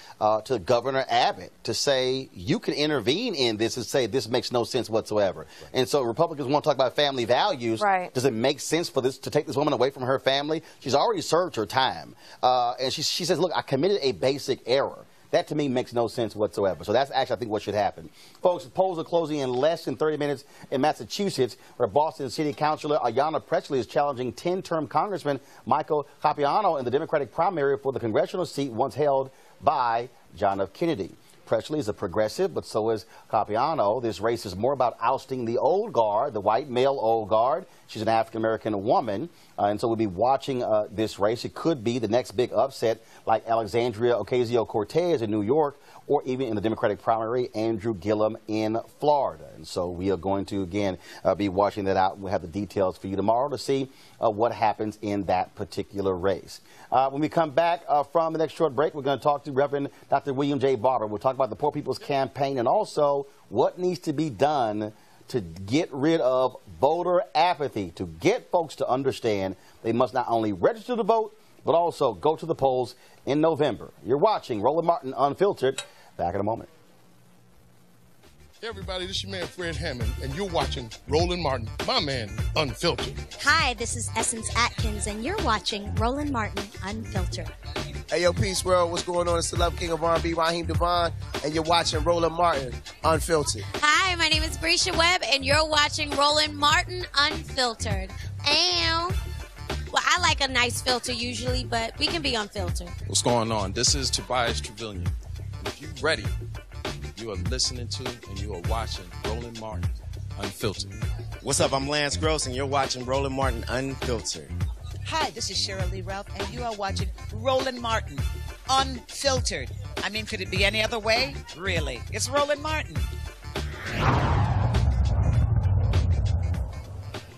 to Governor Abbott, to say you can intervene in this and say this makes no sense whatsoever. Right. And so Republicans want to talk about family values. Right. Does it make sense for this to take this woman away from her family? She's already served her time, and she says, "Look, I committed a basic error." That, to me, makes no sense whatsoever. So that's actually, I think, what should happen. Folks, the polls are closing in less than 30 minutes in Massachusetts, where Boston City Councilor Ayanna Pressley is challenging 10-term Congressman Michael Capuano in the Democratic primary for the congressional seat once held by John F. Kennedy. Pressley is a progressive, but so is Capuano. This race is more about ousting the old guard, the white male old guard. She's an African-American woman, and so we'll be watching this race. It could be the next big upset, like Alexandria Ocasio-Cortez in New York, or even in the Democratic primary, Andrew Gillum in Florida. And so we are going to, again, be watching that out. We'll have the details for you tomorrow to see what happens in that particular race. When we come back from the next short break, we're going to talk to Reverend Dr. William J. Barber. We'll talk about the Poor People's Campaign and also what needs to be done to get rid of voter apathy, to get folks to understand they must not only register to vote, but also go to the polls in November. You're watching Roland Martin Unfiltered. Back in a moment. Hey everybody, this is your man Fred Hammond, and you're watching Roland Martin, my man, Unfiltered. Hi, this is Essence Atkins, and you're watching Roland Martin Unfiltered. Hey, yo, Peace World, what's going on? It's the Love King of R&B, Raheem Devon, and you're watching Roland Martin Unfiltered. Hi, my name is Brescia Webb, and you're watching Roland Martin Unfiltered. Ow. Well, I like a nice filter usually, but we can be unfiltered. What's going on? This is Tobias Trevelyan. If you're ready, you are listening to and you are watching Roland Martin Unfiltered. What's up? I'm Lance Gross, and you're watching Roland Martin Unfiltered. Hi, this is Cheryl Lee Ralph, and you are watching Roland Martin Unfiltered. I mean, could it be any other way? Really? It's Roland Martin.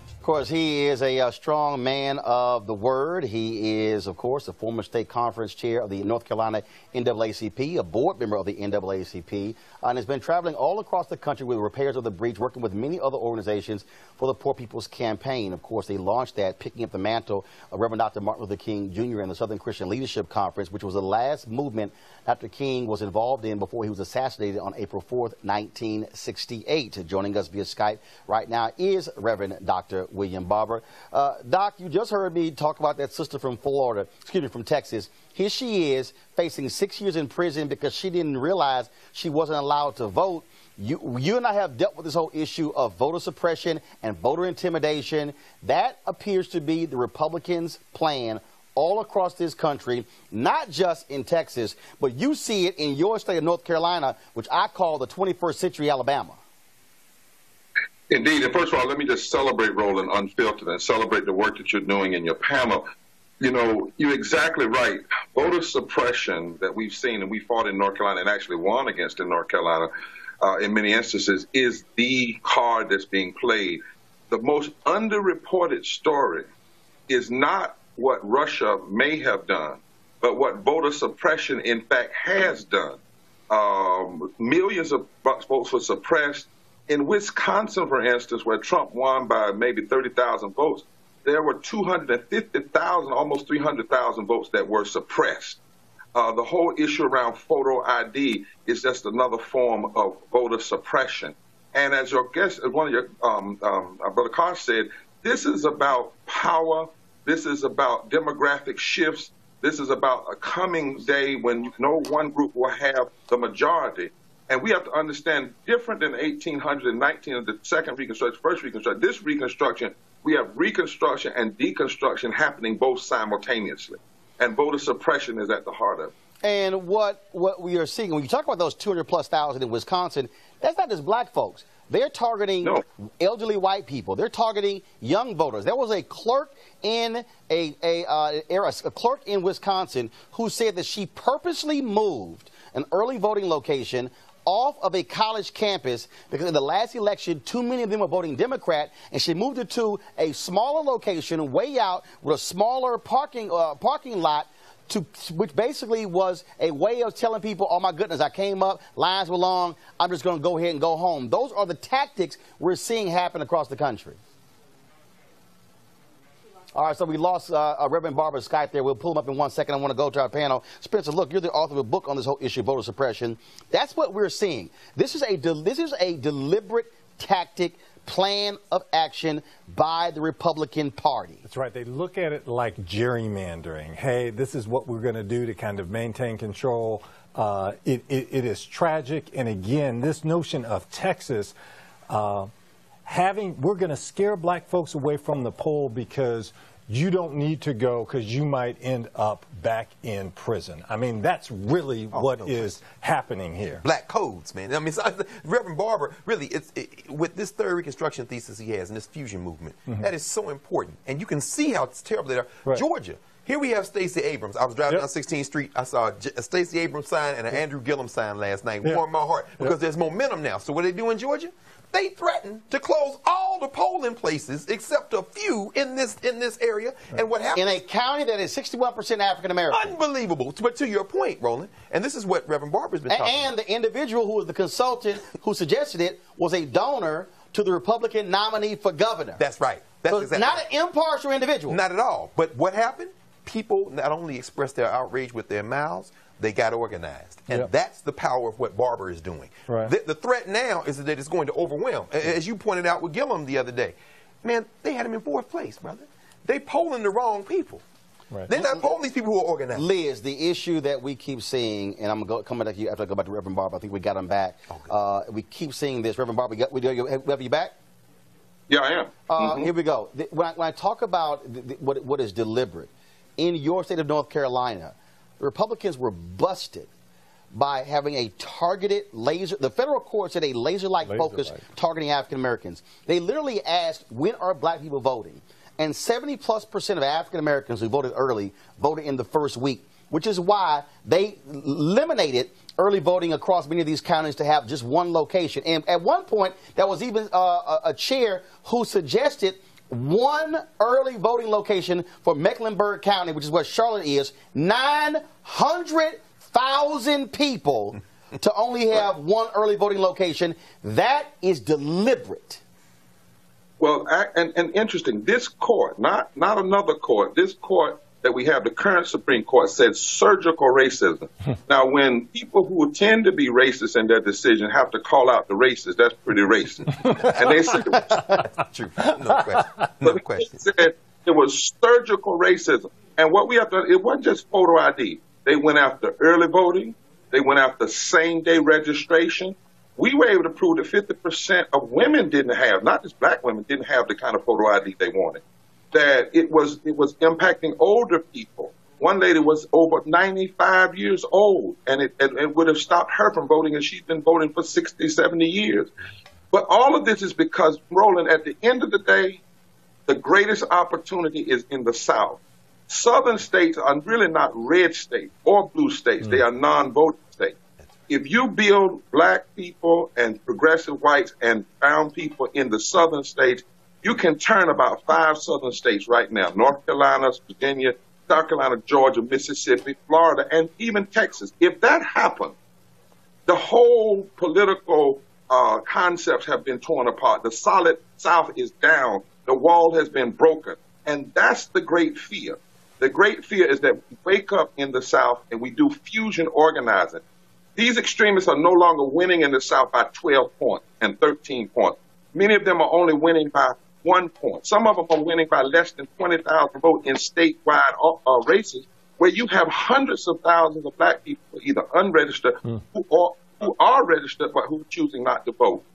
Of course, he is a strong man of the word. He is, of course, the former state conference chair of the North Carolina NAACP, a board member of the NAACP, and has been traveling all across the country with repairs of the breach, working with many other organizations for the Poor People's Campaign. Of course, they launched that, picking up the mantle of Reverend Dr. Martin Luther King Jr. and the Southern Christian Leadership Conference, which was the last movement Dr. King was involved in before he was assassinated on April 4th, 1968. Joining us via Skype right now is Reverend Dr. William Barber. Doc, you just heard me talk about that sister from from Texas. Here she is facing 6 years in prison because she didn't realize she wasn't allowed to vote. You and I have dealt with this whole issue of voter suppression and voter intimidation. That appears to be the Republicans' plan all across this country, not just in Texas, but you see it in your state of North Carolina, which I call the 21st century Alabama. Indeed. And first of all, let me just celebrate Roland Unfiltered and celebrate the work that you're doing in your panel. You know, you're exactly right. Voter suppression that we've seen and we fought in North Carolina and actually won against in North Carolina in many instances is the card that's being played. The most underreported story is not what Russia may have done, but what voter suppression in fact has done. Millions of votes were suppressed. In Wisconsin, for instance, where Trump won by maybe 30,000 votes, there were 250,000, almost 300,000 votes that were suppressed. The whole issue around photo ID is just another form of voter suppression. And as your guest, one of your, Brother Carr said, this is about power. This is about demographic shifts. This is about a coming day when no one group will have the majority. And we have to understand, different than 1819 of the second Reconstruction, first Reconstruction, this Reconstruction, we have Reconstruction and Deconstruction happening both simultaneously. And voter suppression is at the heart of it. And what we are seeing, when you talk about those 200,000+ in Wisconsin, that's not just black folks. They're targeting elderly white people. They're targeting young voters. There was a clerk in a clerk in Wisconsin who said that she purposely moved an early voting location off of a college campus because in the last election, too many of them were voting Democrat, and she moved it to a smaller location way out with a smaller parking lot, which basically was a way of telling people, oh, my goodness, I came up, lines were long, I'm just going to go ahead and go home. Those are the tactics we're seeing happen across the country. All right, so we lost Reverend Barber Skype there. We'll pull him up in 1 second. I want to go to our panel. Spencer, look, you're the author of a book on this whole issue of voter suppression. That's what we're seeing. This is a deliberate tactic, plan of action by the Republican Party. That's right. They look at it like gerrymandering. Hey, this is what we're going to do to kind of maintain control. It is tragic. And again, this notion of Texas we're going to scare black folks away from the poll because you don't need to go because you might end up back in prison. I mean, that's really what is happening here. Black codes, man. I mean, Reverend Barber, really, with this third Reconstruction thesis he has and this fusion movement, that is so important. And you can see how it's terrible there. Right. Georgia. Here we have Stacey Abrams. I was driving down 16th Street. I saw a Stacey Abrams sign and an Andrew Gillum sign last night. Warmed my heart because there's momentum now. So what do they do in Georgia? They threatened to close all the polling places except a few in this area. And what happened? In a county that is 61% African American. Unbelievable. But to your point, Roland, and this is what Reverend Barber's been talking about. And the individual who was the consultant who suggested it was a donor to the Republican nominee for governor. That's right. That's so exactly not an impartial individual. Not at all. But what happened? People not only expressed their outrage with their mouths, they got organized. And that's the power of what Barber is doing. Right. The threat now is that it's going to overwhelm. As you pointed out with Gillum the other day, man, they had him in 4th place, brother. They polling the wrong people. Right. They're not polling these people who are organized. Liz, the issue that we keep seeing, and I'm going to come back to you after I go back to Reverend Barber. I think we got him back. Okay. We keep seeing this. Reverend Barber, we have you back? Yeah, I am. Here we go. When I talk about what is deliberate, in your state of North Carolina, the Republicans were busted by having a targeted laser. The federal court said a laser-like focus targeting African Americans. They literally asked, when are black people voting? And 70+% of African Americans who voted early voted in the first week, which is why they eliminated early voting across many of these counties to have just one location. And at one point, there was even a chair who suggested one early voting location for Mecklenburg County, which is what Charlotte is, 900,000 people to only have one early voting location. That is deliberate. Well, and interesting, this court, not another court, this court that we have, the current Supreme Court, said surgical racism. Now, when people who tend to be racist in their decision have to call out the racist, that's pretty racist. And they said it was true. No question. No question. They said it was surgical racism. And what we have to, it wasn't just photo ID. They went after early voting. They went after same-day registration. We were able to prove that 50% of women didn't have, not just black women, didn't have the kind of photo ID they wanted. That it was impacting older people. One lady was over 95 years old, and it would have stopped her from voting, and she's been voting for 60, 70 years. But all of this is because, Roland, at the end of the day, the greatest opportunity is in the South. Southern states are really not red states or blue states. They are non-voting states. If you build black people and progressive whites and brown people in the southern states, you can turn about 5 southern states right now, North Carolina, Virginia, South Carolina, Georgia, Mississippi, Florida, and even Texas. If that happened, the whole political concepts have been torn apart. The solid South is down. The wall has been broken. And that's the great fear. The great fear is that we wake up in the South and we do fusion organizing. These extremists are no longer winning in the South by 12 points and 13 points. Many of them are only winning by 1 point. Some of them are winning by less than 20,000 votes in statewide races where you have hundreds of thousands of black people either unregistered who are registered but who are choosing not to vote.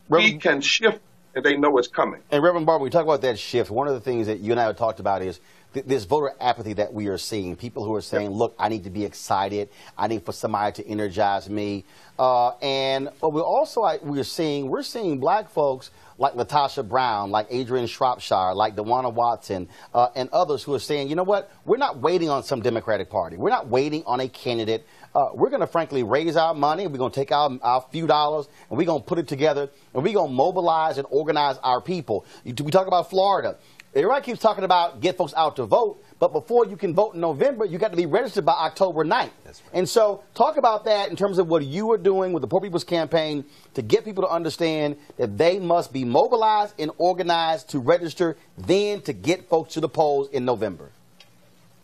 We can shift and they know it's coming. And Reverend Barber, we talk about that shift. One of the things that you and I have talked about is this voter apathy that we are seeing. People who are saying, look, I need to be excited. I need for somebody to energize me. And what we're seeing black folks like Latasha Brown, like Adrian Shropshire, like DeWanna Watson, and others who are saying, you know what, we're not waiting on some Democratic Party. We're not waiting on a candidate. We're going to, frankly, raise our money. We're going to take our few dollars, and we're going to put it together, and we're going to mobilize and organize our people. We talk about Florida. Everybody keeps talking about get folks out to vote, but before you can vote in November, you got to be registered by October 9th. That's right. And so talk about that in terms of what you are doing with the Poor People's Campaign to get people to understand that they must be mobilized and organized to register, then to get folks to the polls in November.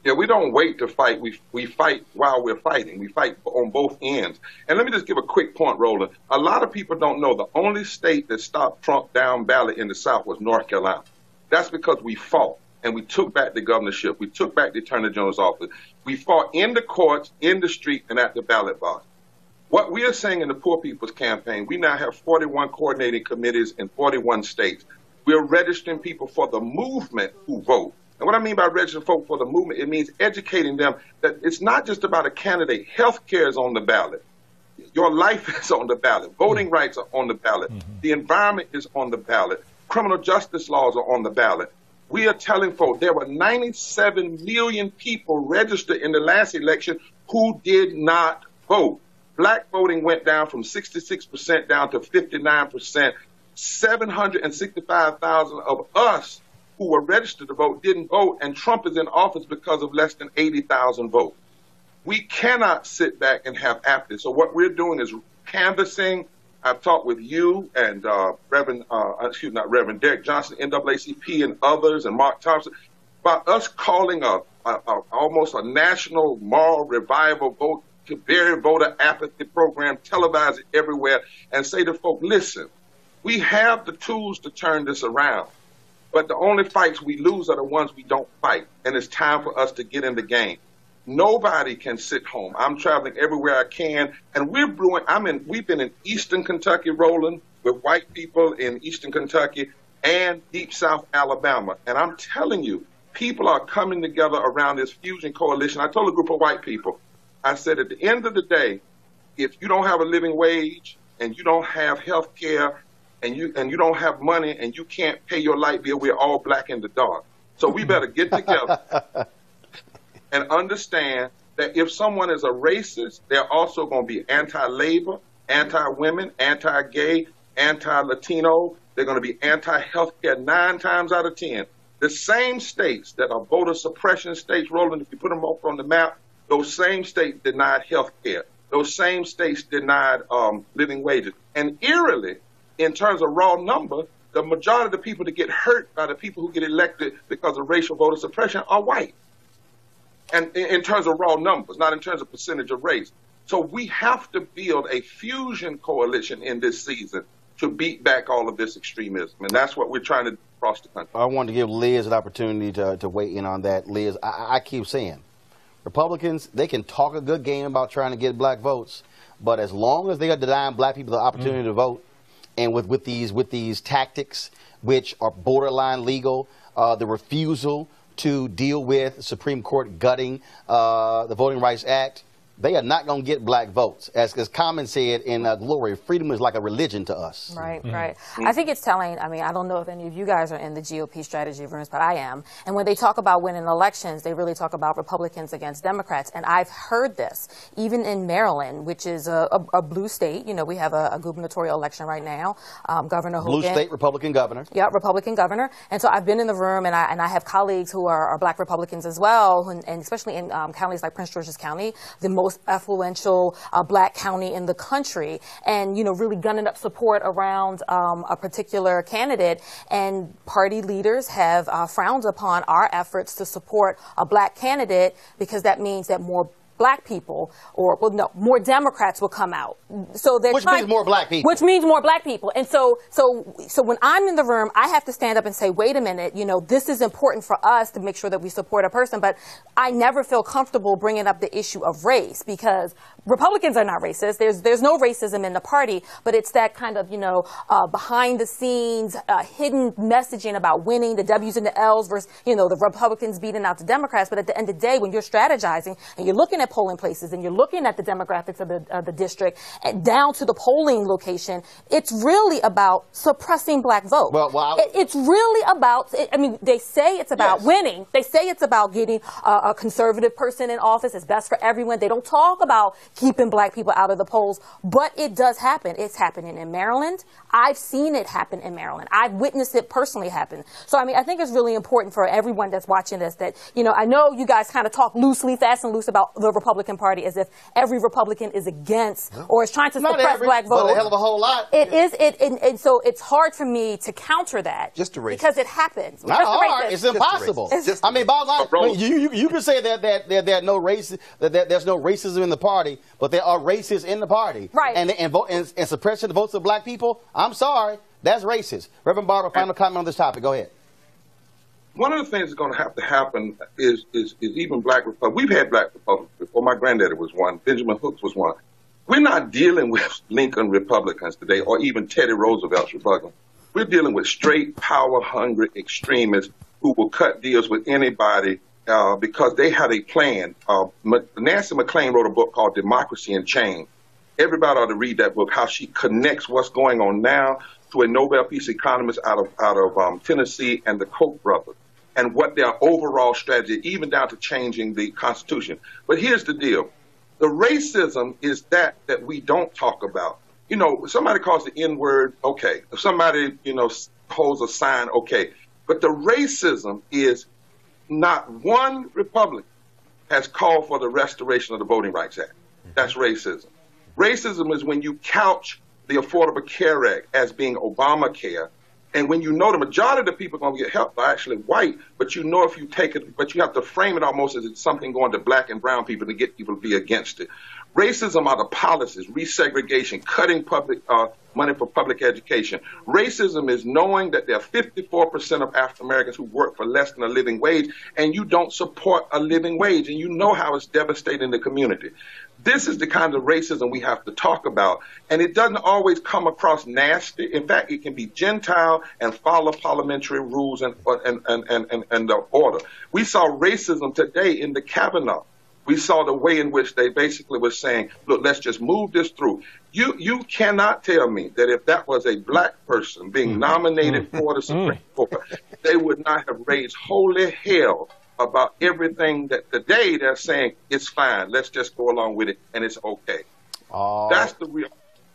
Yeah, we don't wait to fight. We fight while we're fighting. We fight on both ends. And let me just give a quick point, Roland. A lot of people don't know the only state that stopped Trump down ballot in the South was North Carolina. That's because we fought, and we took back the governorship. We took back the Attorney General's office. We fought in the courts, in the street, and at the ballot box. What we are saying in the Poor People's Campaign, we now have 41 coordinating committees in 41 states. We're registering people for the movement who vote. And what I mean by registering folk for the movement, it means educating them that it's not just about a candidate. Health care is on the ballot. Your life is on the ballot. Voting rights are on the ballot. The environment is on the ballot. Criminal justice laws are on the ballot. We are telling folks there were 97 million people registered in the last election who did not vote. Black voting went down from 66% down to 59%. 765,000 of us who were registered to vote didn't vote, and Trump is in office because of less than 80,000 votes. We cannot sit back and have apathy. So what we're doing is canvassing. I've talked with you and Reverend Derek Johnson, NAACP, and others, and Mark Thompson, about us calling almost a national moral revival vote to bury voter apathy program, televise it everywhere, and say to folks, listen, we have the tools to turn this around, but the only fights we lose are the ones we don't fight, and it's time for us to get in the game. Nobody can sit home. I'm traveling everywhere I can, and we've been in Eastern Kentucky, Roland, with white people in Eastern Kentucky and Deep South Alabama. And I'm telling you, people are coming together around this fusion coalition. I told a group of white people, I said, at the end of the day, if you don't have a living wage and you don't have health care and you don't have money and you can't pay your light bill, we're all black in the dark. So we better get together and understand that if someone is a racist, they're also going to be anti-labor, anti-women, anti-gay, anti-Latino. They're going to be anti-healthcare 9 times out of 10. The same states that are voter suppression states, Roland, if you put them up on the map, those same states denied healthcare. Those same states denied living wages. And eerily, in terms of raw number, the majority of the people that get hurt by the people who get elected because of racial voter suppression are white. And in terms of raw numbers, not in terms of percentage of race. So we have to build a fusion coalition in this season to beat back all of this extremism. And that's what we're trying to do across the country. I want to give Liz an opportunity to weigh in on that. Liz, I keep saying, Republicans, they can talk a good game about trying to get black votes, but as long as they are denying black people the opportunity to vote, and with these tactics, which are borderline legal, the refusal to deal with Supreme Court gutting the Voting Rights Act, they are not going to get black votes. As Common said in Glory, freedom is like a religion to us. Right, right. I think it's telling. I mean, I don't know if any of you guys are in the GOP strategy rooms, but I am. And when they talk about winning elections, they really talk about Republicans against Democrats. And I've heard this, even in Maryland, which is a blue state. You know, we have a gubernatorial election right now. Governor Hogan. Blue state, Republican governor. Yeah, Republican governor. And so I've been in the room, and I have colleagues who are black Republicans as well, and especially in counties like Prince George's County, the most affluential black county in the country, and really gunning up support around a particular candidate. And party leaders have frowned upon our efforts to support a black candidate because that means that more black people, or well, no, more Democrats will come out. So which means more black people. Which means more black people. And so when I'm in the room, I have to stand up and say, wait a minute, you know, this is important for us to make sure that we support a person. But I never feel comfortable bringing up the issue of race, because Republicans are not racist. There's no racism in the party, but it's that kind of, you know, behind the scenes, hidden messaging about winning, the W's and the L's versus, you know, the Republicans beating out the Democrats. But at the end of the day, when you're strategizing and you're looking at polling places and you're looking at the demographics of the district and down to the polling location, it's really about suppressing black vote. It's really about, I mean, they say it's about winning. They say it's about getting a conservative person in office. It's best for everyone. They don't talk about keeping black people out of the polls, but it does happen. It's happening in Maryland. I've seen it happen in Maryland. I've witnessed it personally happen. So, I mean, I think it's really important for everyone that's watching this that, you know, I know you guys kind of talk loosely, fast and loose about the Republican Party as if every Republican is against or is trying to suppress black vote. But a hell of a whole lot. It is, and so it's hard for me to counter that. Just a racist. Because it happens. Not hard. It's impossible. I mean, bottom line, you can say that there's no racism in the party, but there are racists in the party. Right. And suppression of votes of black people, I'm sorry, that's racist. Reverend Barber, final comment on this topic. Go ahead. One of the things that's going to have to happen is even black Republicans. We've had black Republicans before. My granddaddy was one. Benjamin Hooks was one. We're not dealing with Lincoln Republicans today or even Teddy Roosevelt's Republicans. We're dealing with straight power-hungry extremists who will cut deals with anybody because they had a plan. Nancy McLean wrote a book called Democracy in Chains. Everybody ought to read that book, how she connects what's going on now to a Nobel Peace economist out of Tennessee and the Koch brothers, and what their overall strategy, even down to changing the Constitution. But here's the deal. The racism is that we don't talk about. You know, somebody calls the N-word, okay. If somebody, you know, holds a sign, okay. But the racism is not one Republican has called for the restoration of the Voting Rights Act. That's racism. Racism is when you couch the Affordable Care Act as being Obamacare, and when you know the majority of the people going to get help are actually white, but you know if you take it, but you have to frame it almost as it's something going to black and brown people to get people to be against it. Racism are the policies, resegregation, cutting public money for public education. Racism is knowing that there are 54% of African Americans who work for less than a living wage, and you don't support a living wage, and you know how it's devastating the community. This is the kind of racism we have to talk about, and it doesn't always come across nasty. In fact, it can be Gentile and follow parliamentary rules and the order. We saw racism today in the Kavanaugh. We saw the way in which they basically were saying, look, let's just move this through. You cannot tell me that if that was a black person being nominated for the Supreme Court, they would not have raised holy hell about everything that today they're saying it's fine. Let's just go along with it, and it's okay. That's the real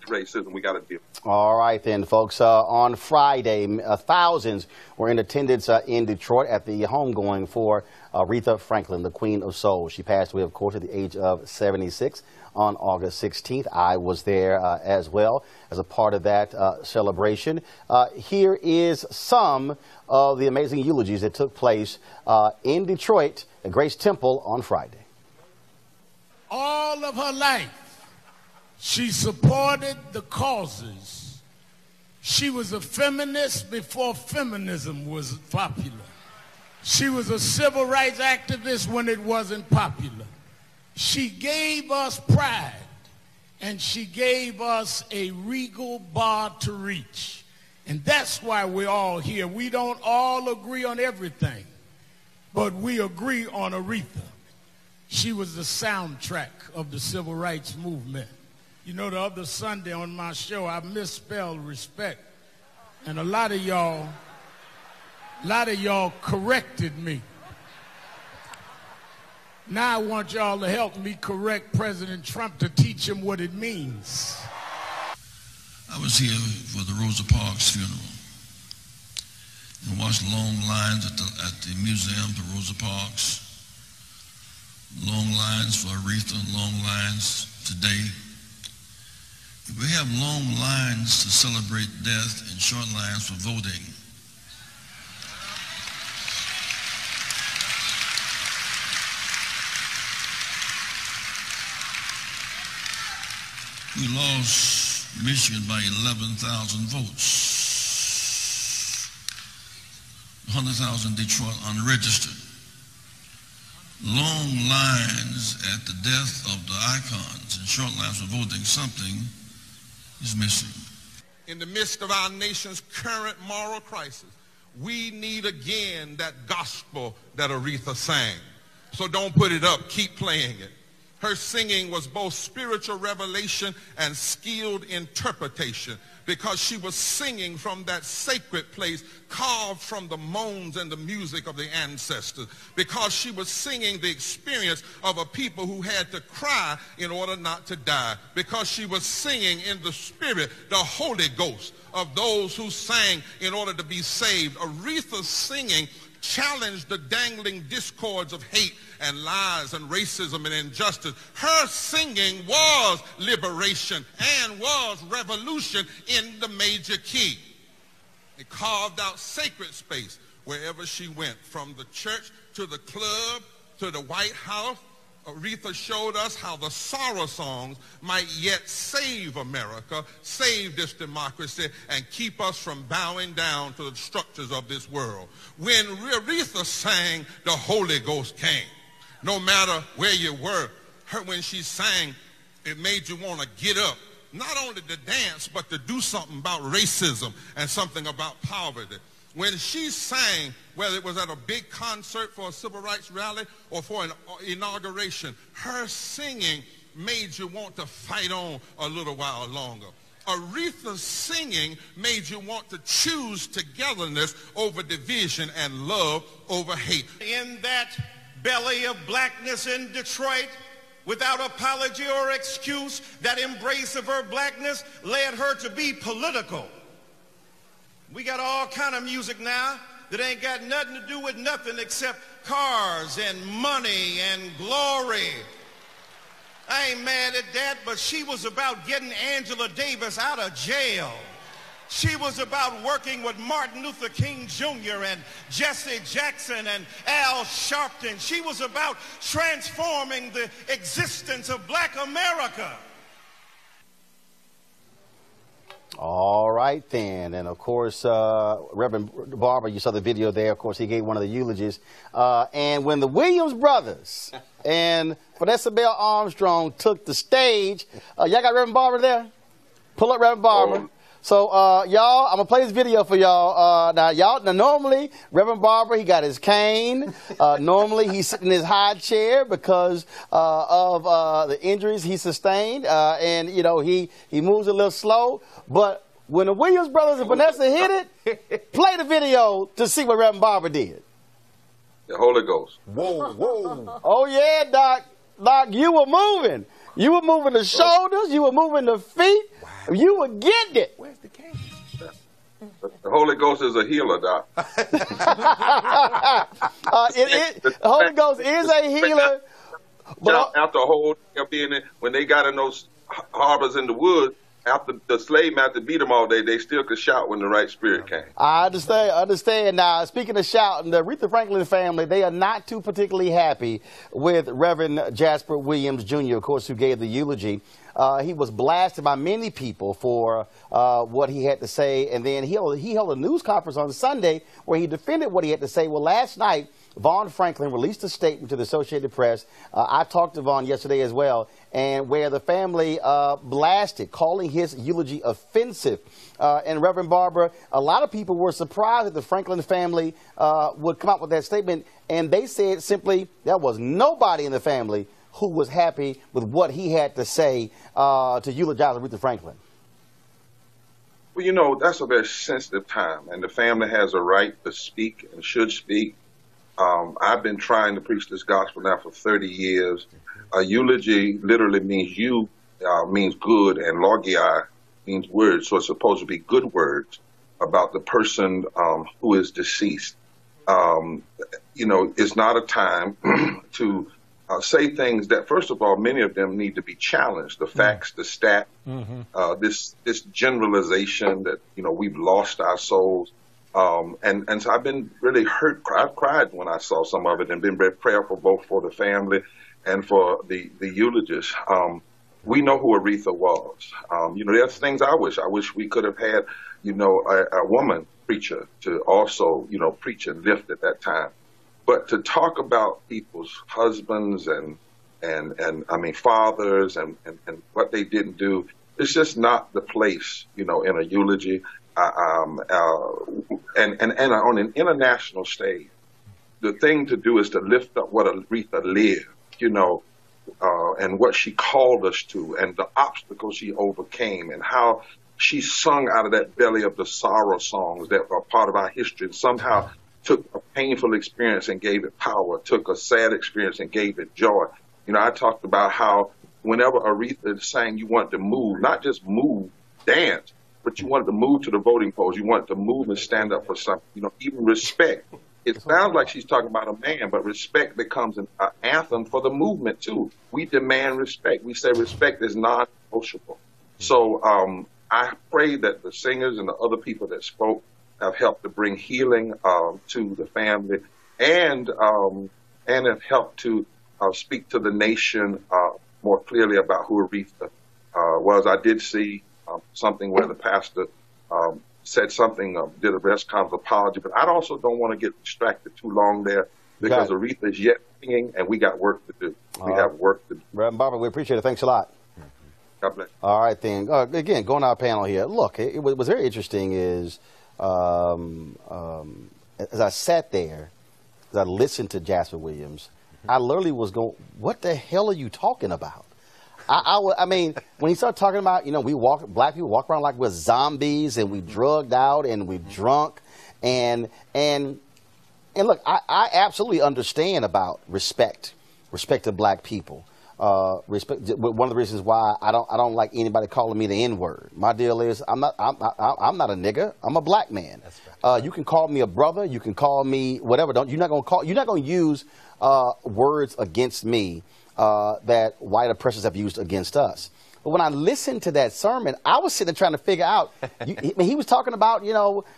racism we got to deal with. All right, then, folks. On Friday, thousands were in attendance in Detroit at the homegoing for Aretha Franklin, the Queen of Soul. She passed away, of course, at the age of 76 on August 16th. I was there as well as a part of that celebration. Here is some of the amazing eulogies that took place in Detroit at Grace Temple on Friday. All of her life, she supported the causes. She was a feminist before feminism was popular. She was a civil rights activist when it wasn't popular. She gave us pride, and she gave us a regal bar to reach. And that's why we're all here. We don't all agree on everything, but we agree on Aretha. She was the soundtrack of the civil rights movement. You know, the other Sunday on my show, I misspelled respect. And a lot of y'all corrected me. Now I want y'all to help me correct President Trump to teach him what it means. I was here for the Rosa Parks funeral and watched long lines at the museum for Rosa Parks, long lines for Aretha, long lines today. We have long lines to celebrate death and short lines for voting. We lost Michigan by 11,000 votes. 100,000 Detroit unregistered. Long lines at the death of the icons and short lines for voting. Something is missing. In the midst of our nation's current moral crisis, we need again that gospel that Aretha sang. So don't put it up, keep playing it. Her singing was both spiritual revelation and skilled interpretation, because she was singing from that sacred place carved from the moans and the music of the ancestors, because she was singing the experience of a people who had to cry in order not to die, because she was singing in the spirit, the Holy Ghost of those who sang in order to be saved. Aretha's singing challenged the dangling discords of hate and lies and racism and injustice. Her singing was liberation and was revolution in the major key. It carved out sacred space wherever she went, from the church to the club to the White House. Aretha showed us how the sorrow songs might yet save America, save this democracy, and keep us from bowing down to the structures of this world. When Aretha sang, the Holy Ghost came. No matter where you were, when she sang, it made you want to get up, not only to dance, but to do something about racism and something about poverty. When she sang, whether it was at a big concert for a civil rights rally or for an inauguration, her singing made you want to fight on a little while longer. Aretha's singing made you want to choose togetherness over division and love over hate. In that belly of blackness in Detroit, without apology or excuse, that embrace of her blackness led her to be political. We got all kind of music now that ain't got nothing to do with nothing except cars and money and glory. I ain't mad at that, but she was about getting Angela Davis out of jail. She was about working with Martin Luther King Jr. and Jesse Jackson and Al Sharpton. She was about transforming the existence of Black America. All right, then. And, of course, Reverend Barber, you saw the video there. Of course, he gave one of the eulogies. And when the Williams brothers and Vanessa Bell Armstrong took the stage, y'all got Reverend Barber there? Pull up Reverend Barber. So, y'all, I'm going to play this video for y'all. Now, normally, Reverend Barber, he got his cane. Normally, he's sitting in his high chair because of the injuries he sustained. And, you know, he moves a little slow. But when the Williams brothers and Vanessa hit it, play the video to see what Reverend Barber did. The Holy Ghost. Whoa, whoa. Oh, yeah, Doc. Doc, you were moving. You were moving the shoulders. You were moving the feet. Wow. You were getting it. Where's the cane? The Holy Ghost is a healer, Doc. The Holy Ghost is a healer. But after a whole day of being in, when they got in those harbors in the woods, after the slave master beat them all day, they still could shout when the right spirit came. I understand. Now, speaking of shouting, the Aretha Franklin family, they are not too particularly happy with Reverend Jasper Williams, Jr., of course, who gave the eulogy. He was blasted by many people for what he had to say, and then he held a news conference on Sunday where he defended what he had to say. Well, last night, Vaughn Franklin released a statement to the Associated Press. I talked to Vaughn yesterday as well, and where the family blasted, calling his eulogy offensive. And Reverend Barber, a lot of people were surprised that the Franklin family would come out with that statement, and they said simply there was nobody in the family who was happy with what he had to say to eulogize Aretha Franklin. Well, you know, that's a very sensitive time, and the family has a right to speak and should speak. I've been trying to preach this gospel now for 30 years. A eulogy literally means means good, and logia means words, so it's supposed to be good words about the person who is deceased. You know, it's not a time to say things that, first of all, many of them need to be challenged. The facts, the stat, this generalization that, you know, we've lost our souls. And so I've been really hurt. I've cried when I saw some of it and been very prayerful both for the family and for the eulogists. we know who Aretha was. There's things I wish we could have had, a woman preacher to also, preach and lift at that time. But to talk about people's husbands and fathers and what they didn't do, it's just not the place, in a eulogy. And on an international stage, the thing to do is to lift up what Aretha lived, and what she called us to, and the obstacles she overcame, and how she sung out of that belly of the sorrow songs that are part of our history, and somehow took a painful experience and gave it power, took a sad experience and gave it joy. I talked about how whenever Aretha sang, you wanted to move, not just move, dance, but you wanted to move to the voting polls. You wanted to move and stand up for something, even respect. It sounds like she's talking about a man, but respect becomes an anthem for the movement, too. We demand respect. We say respect is non-negotiable. So I pray that the singers and the other people that spoke have helped to bring healing to the family and have helped to speak to the nation more clearly about who Aretha was. I did see something where the pastor said something, did a press conference apology, but I also don't want to get distracted too long there because Aretha is yet singing and we got work to do. We have work to do. Reverend Barber, we appreciate it. Thanks a lot. God bless. All right, then. Again, going to our panel here. Look, what's very interesting is as I sat there, as I listened to Jasper Williams, I literally was going, what the hell are you talking about? I mean, when he started talking about, black people walk around like we're zombies and we drugged out and we drunk and look, I absolutely understand about respect to black people. Respect. One of the reasons why I don't like anybody calling me the N-word. My deal is I'm not a nigga. I'm a black man. You can call me a brother. You can call me whatever. You're not gonna use words against me that white oppressors have used against us. But when I listened to that sermon, I was sitting there trying to figure out, he was talking about,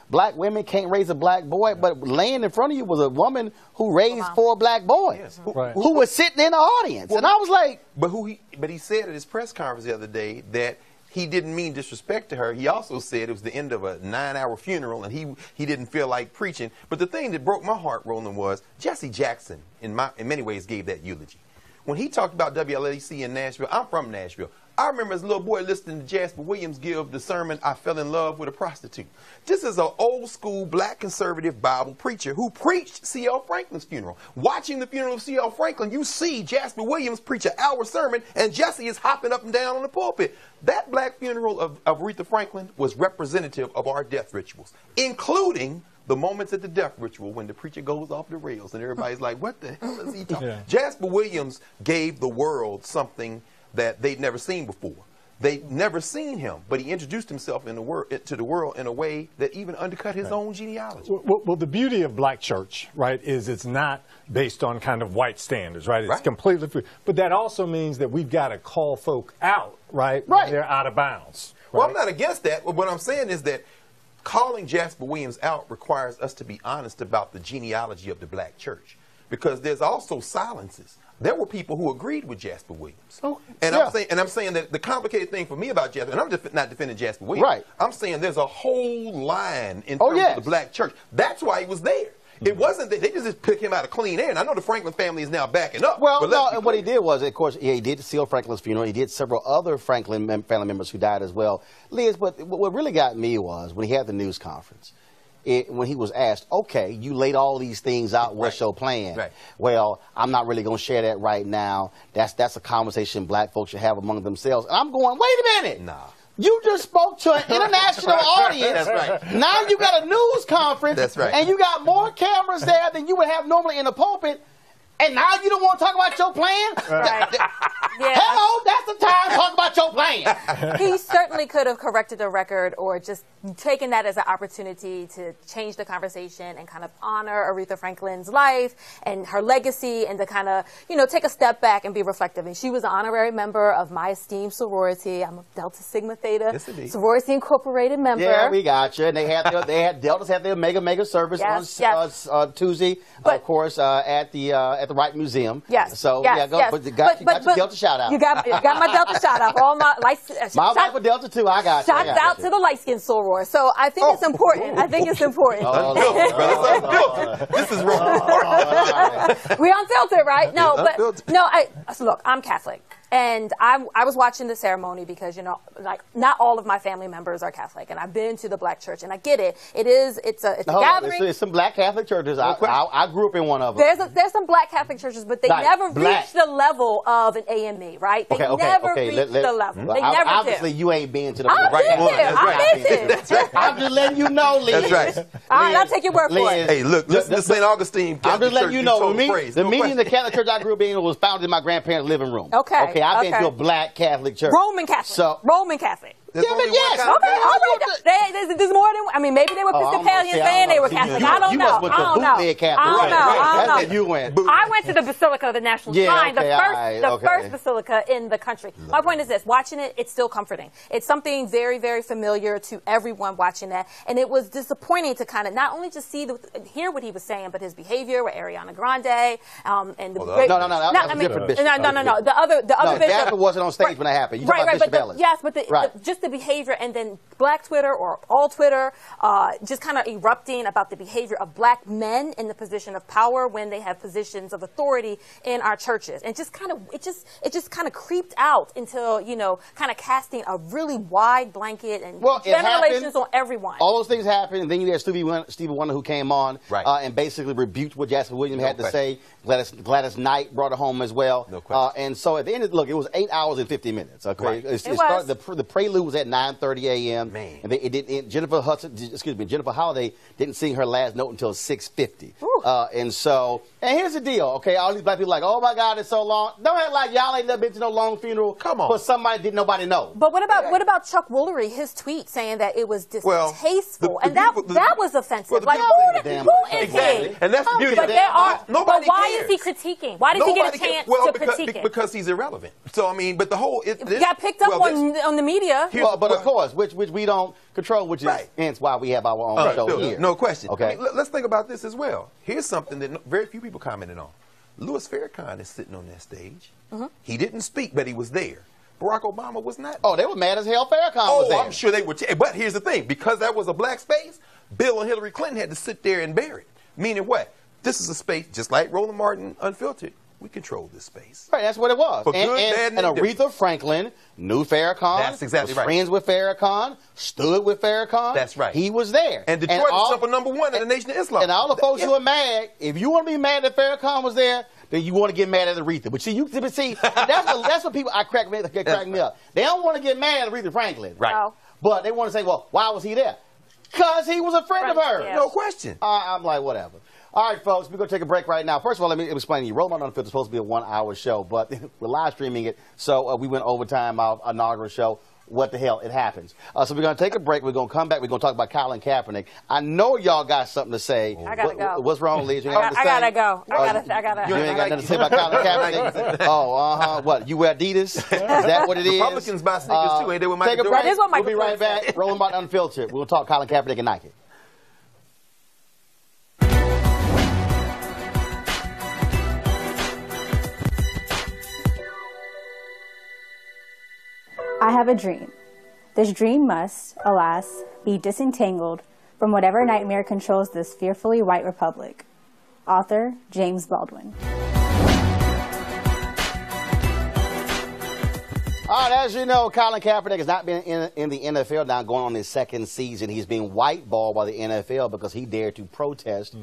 black women can't raise a black boy, but laying in front of you was a woman who raised 4 black boys who was sitting in the audience. And I was like... But he said at his press conference the other day that he didn't mean disrespect to her. He also said it was the end of a 9-hour funeral and he didn't feel like preaching. But the thing that broke my heart, Roland, was Jesse Jackson, in many ways, gave that eulogy. When he talked about WLAC in Nashville, I'm from Nashville. I remember as a little boy listening to Jasper Williams give the sermon, I Fell in Love with a Prostitute. This is an old school black conservative Bible preacher who preached C.L. Franklin's funeral. Watching the funeral of C.L. Franklin, you see Jasper Williams preach an hour sermon and Jesse is hopping up and down on the pulpit. That black funeral of Aretha Franklin was representative of our death rituals, including the moments at the death ritual when the preacher goes off the rails and everybody's like, what the hell is he talking? Jasper Williams gave the world something that they'd never seen before. They'd never seen him, but he introduced himself to the world in a way that even undercut his own genealogy. Well, the beauty of black church, right, is it's not based on kind of white standards, right? It's completely free. But that also means that we've got to call folk out, right? When they're out of bounds. Well, I'm not against that. What I'm saying is that calling Jasper Williams out requires us to be honest about the genealogy of the black church, because there's also silences. There were people who agreed with Jasper Williams. I'm saying that the complicated thing for me about Jasper, and I'm not defending Jasper Williams. I'm saying there's a whole line in terms of the black church. That's why he was there. It wasn't that they just picked him out of clean air. And I know the Franklin family is now backing up. Well, no, and what he did was, of course, he did C.L. Franklin's funeral. He did several other Franklin family members who died as well. Liz, but what really got me was when he had the news conference. When he was asked, okay, you laid all these things out, what's your plan? Well, I'm not really going to share that right now. That's a conversation black folks should have among themselves. And I'm going, wait a minute. You just spoke to an international audience. Now you got a news conference. And you got more cameras there than you would have normally in a pulpit. And now you don't want to talk about your plan? Hello, that's the time to talk about What's your plan? He certainly could have corrected the record or just taken that as an opportunity to change the conversation and kind of honor Aretha Franklin's life and her legacy, and to kind of, you know, take a step back and be reflective. And she was an honorary member of my esteemed sorority. I'm a Delta Sigma Theta Sorority Incorporated member. Yeah, we got you. And they had Deltas had their mega service on Tuesday, of course, at the Wright Museum. Yes. So yes, go. But you got your Delta shout out. You got my Delta shout out. All my wife a Delta too. I got you. Shouts out to the light skinned soror. So I think it's important. I think it's important. This is wrong. We unfiltered, right? No, but no. Look, I'm Catholic. And I was watching the ceremony because, you know, like, not all of my family members are Catholic, and I've been to the black church, and I get it. It's a gathering. There's some black Catholic churches. I grew up in one of them. There's some black Catholic churches, but they never reach the level of an AME, right? They never reach the level. They never obviously, you ain't been to the I'm just letting you know, Liz. That's right. All right, I'll take your word for it. Hey, look, listen to St. Augustine. I'm just letting you know, the meeting in the Catholic church I grew up in was founded in my grandparents' living room. Okay, I've been to a black Catholic church. Roman Catholic. Roman Catholic. Yes. Okay, all right. There's more than, I mean, maybe they were Episcopalian saying they were Catholic. I don't know. That's where you went. I went to the Basilica of the National Shrine, the first basilica in the country. My point is this: watching it, it's still comforting. It's something very, very familiar to everyone watching that, and it was disappointing to kind of not only just hear what he was saying, but his behavior with Ariana Grande and the no. The other bishop. Jasper wasn't on stage when that happened. You talking about Bishop Ellis. Yes, but just the behavior, and then Black Twitter or all Twitter just kind of erupting about the behavior of black men in the position of power when they have positions of authority in our churches, and just kind of it just kind of creeped out until, you know, kind of casting a really wide blanket and generations on everyone. All those things happened, and then you had Stevie Wonder who came on and basically rebuked what Jasper Williams had to say. Gladys Knight brought it home as well. No question. And so at the end of it was 8 hours and 50 minutes. Okay, right. It started, the prelude was at 9:30 a.m. Man, and Jennifer Holiday didn't sing her last note until 6:50. And here's the deal. Okay, all these black people are like, oh my God, it's so long. Don't act like y'all ain't never been to no long funeral. Come on, for somebody didn't nobody know. But what about Chuck Woolery? His tweet saying that it was distasteful, and that was offensive. Like, who is he? And that's the beauty. But why is he critiquing? Why does he get a chance to critique it? Because he's irrelevant. So I mean, but the whole it got picked up on the media. But of course, which we don't control, which is hence why we have our own show here. No question. Okay, I mean, let's think about this as well. Here's something that very few people commented on. Louis Farrakhan is sitting on that stage. He didn't speak, but he was there. Barack Obama was not. Oh, they were mad as hell. Farrakhan was there. I'm sure they were. But here's the thing: because that was a black space, Bill and Hillary Clinton had to sit there and bear it. Meaning what? This is a space just like Roland Martin Unfiltered. We control this space. Right, that's what it was. And Aretha Franklin knew Farrakhan. That's exactly right. Friends with Farrakhan, stood with Farrakhan. That's right. He was there. And Detroit was number #1 in the Nation of Islam. And all the folks who are mad, if you want to be mad that Farrakhan was there, then you want to get mad at Aretha. But see, that's what people crack me up. They don't want to get mad at Aretha Franklin. Right. No. But they want to say, well, why was he there? Because he was a friend of hers. Yeah. No question. I'm like, whatever. All right, folks, we're going to take a break right now. First of all, let me explain to you. Roland Martin Unfiltered is supposed to be a 1-hour show, but we're live streaming it, so we went overtime our inaugural show. What the hell? It happens. So we're going to take a break. We're going to come back. We're going to talk about Colin Kaepernick. I know y'all got something to say. I got to go. What's wrong, Liz? I got to go. I got to. You ain't got nothing to say about Colin Kaepernick? What? You wear Adidas? Is that what it is? Republicans buy sneakers, too. Ain't they with Michael Jordan? Take a break. We'll be right back. Roland Martin Unfiltered. We'll talk Colin Kaepernick and Nike. I have a dream. This dream must, alas, be disentangled from whatever nightmare controls this fearfully white republic. Author, James Baldwin. All right, as you know, Colin Kaepernick has not been in the NFL now, going on his second season. He's being whiteballed by the NFL because he dared to protest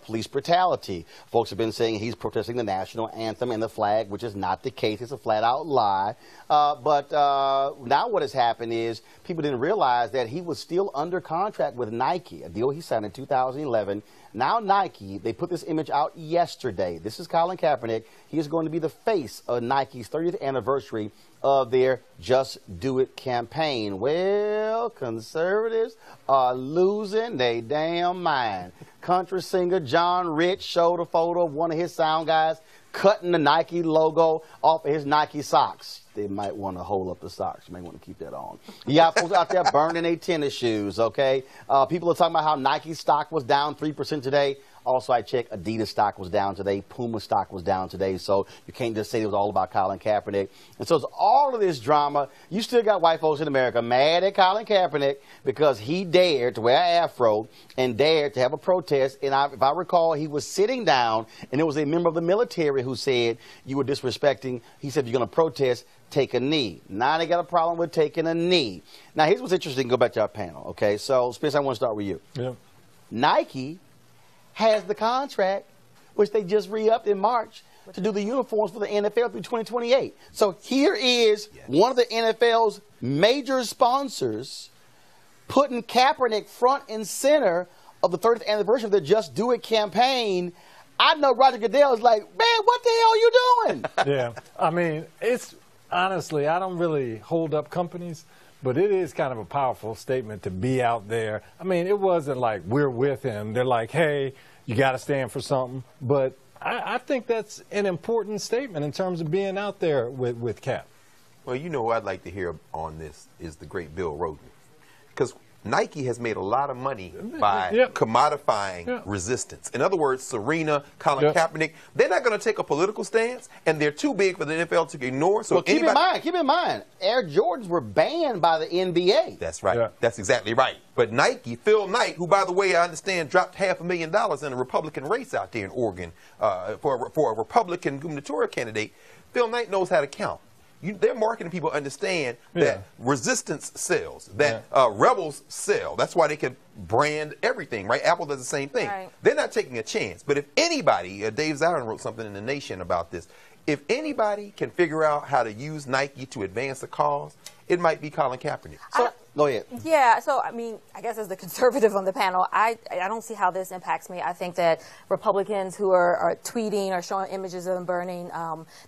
police brutality. Folks have been saying he's protesting the national anthem and the flag, which is not the case. It's a flat-out lie. But now what has happened is people didn't realize that he was still under contract with Nike, a deal he signed in 2011. Now Nike, they put this image out yesterday. This is Colin Kaepernick. He is going to be the face of Nike's 30th anniversary of their Just Do It campaign. Well, conservatives are losing their damn mind. Country singer John Rich showed a photo of one of his sound guys cutting the Nike logo off of his Nike socks. They might want to hold up the socks. You may want to keep that on. You got folks out there burning their tennis shoes, okay? People are talking about how Nike stock was down 3% today. Also, I checked, Adidas stock was down today. Puma stock was down today. So you can't just say it was all about Colin Kaepernick. And so it's all of this drama. You still got white folks in America mad at Colin Kaepernick because he dared to wear an afro and dared to have a protest. And if I recall, he was sitting down, and there was a member of the military who said, you were disrespecting. He said, if you're going to protest, take a knee. Now they got a problem with taking a knee. Now, here's what's interesting. Go back to our panel, okay? So, Spence, I want to start with you. Yeah. Nike has the contract, which they just re-upped in March, to do the uniforms for the NFL through 2028. So here is one of the NFL's major sponsors putting Kaepernick front and center of the 30th anniversary of the Just Do It campaign. I know Roger Goodell is like, man, what the hell are you doing? Yeah, I mean, it's honestly, I don't really hold up companies, but it is kind of a powerful statement to be out there. I mean, it wasn't like we're with him. They're like, hey, you got to stand for something. But I think that's an important statement in terms of being out there with Cap. Well, you know who I'd like to hear on this is the great Bill Roden. Because Nike has made a lot of money by commodifying resistance. In other words, Serena, Colin Kaepernick, they're not going to take a political stance, and they're too big for the NFL to ignore. So well, keep in mind, Air Jordans were banned by the NBA. That's right. Yeah. That's exactly right. But Nike, Phil Knight, who, by the way, I understand dropped $500,000 in a Republican race out there in Oregon for a Republican gubernatorial candidate, Phil Knight knows how to count. Their marketing people understand that resistance sells, that rebels sell. That's why they can brand everything, right? Apple does the same thing. Right. They're not taking a chance. But if anybody, Dave Zirin wrote something in The Nation about this, if anybody can figure out how to use Nike to advance the cause, it might be Colin Kaepernick. So, go ahead. Yeah, so, I mean, I guess as the conservative on the panel, I don't see how this impacts me. I think that Republicans who are tweeting or showing images of them burning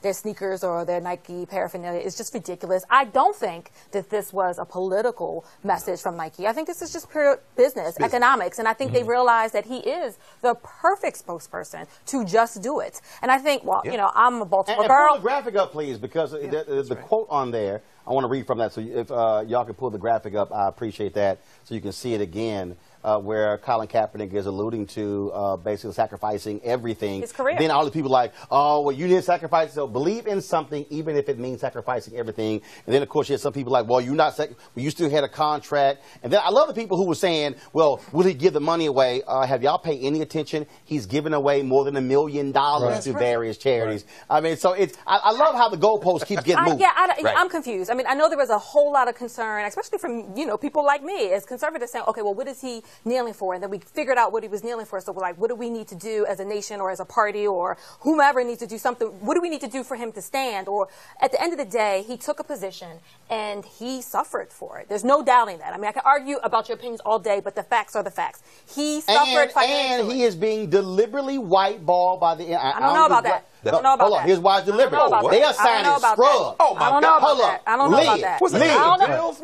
their sneakers or their Nike paraphernalia is just ridiculous. I don't think that this was a political message from Nike. I think this is just pure business, economics, and I think they realize that he is the perfect spokesperson to just do it. And I think, well, you know, I'm a Baltimore girl. Pull the graphic up, please, because there's a quote on there. I want to read from that, so if y'all can pull the graphic up, I appreciate that, so you can see it again, where Colin Kaepernick is alluding to basically sacrificing everything. His career. Then all the people like, oh, well, you didn't sacrifice, so believe in something, even if it means sacrificing everything. And then, of course, you had some people like, well, you still had a contract. And then I love the people who were saying, well, will he give the money away? Have y'all paid any attention? He's given away more than $1 million to various charities. Right. I mean, so I love how the goalpost keeps getting moved. I'm confused. I mean, I know there was a whole lot of concern, especially from, you know, people like me as conservatives saying, okay, well, what is he kneeling for? And then we figured out what he was kneeling for. So we're like, what do we need to do as a nation or as a party or whomever needs to do something? What do we need to do for him to stand? Or at the end of the day, he took a position and he suffered for it. There's no doubting that. I mean, I can argue about your opinions all day, but the facts are the facts. He suffered financially. And he is being deliberately whiteballed by the... I don't know about that. I don't know about Hold on, here's why it's deliberate. They are signing scrubs. Oh, my God. Hold on. I don't know about that.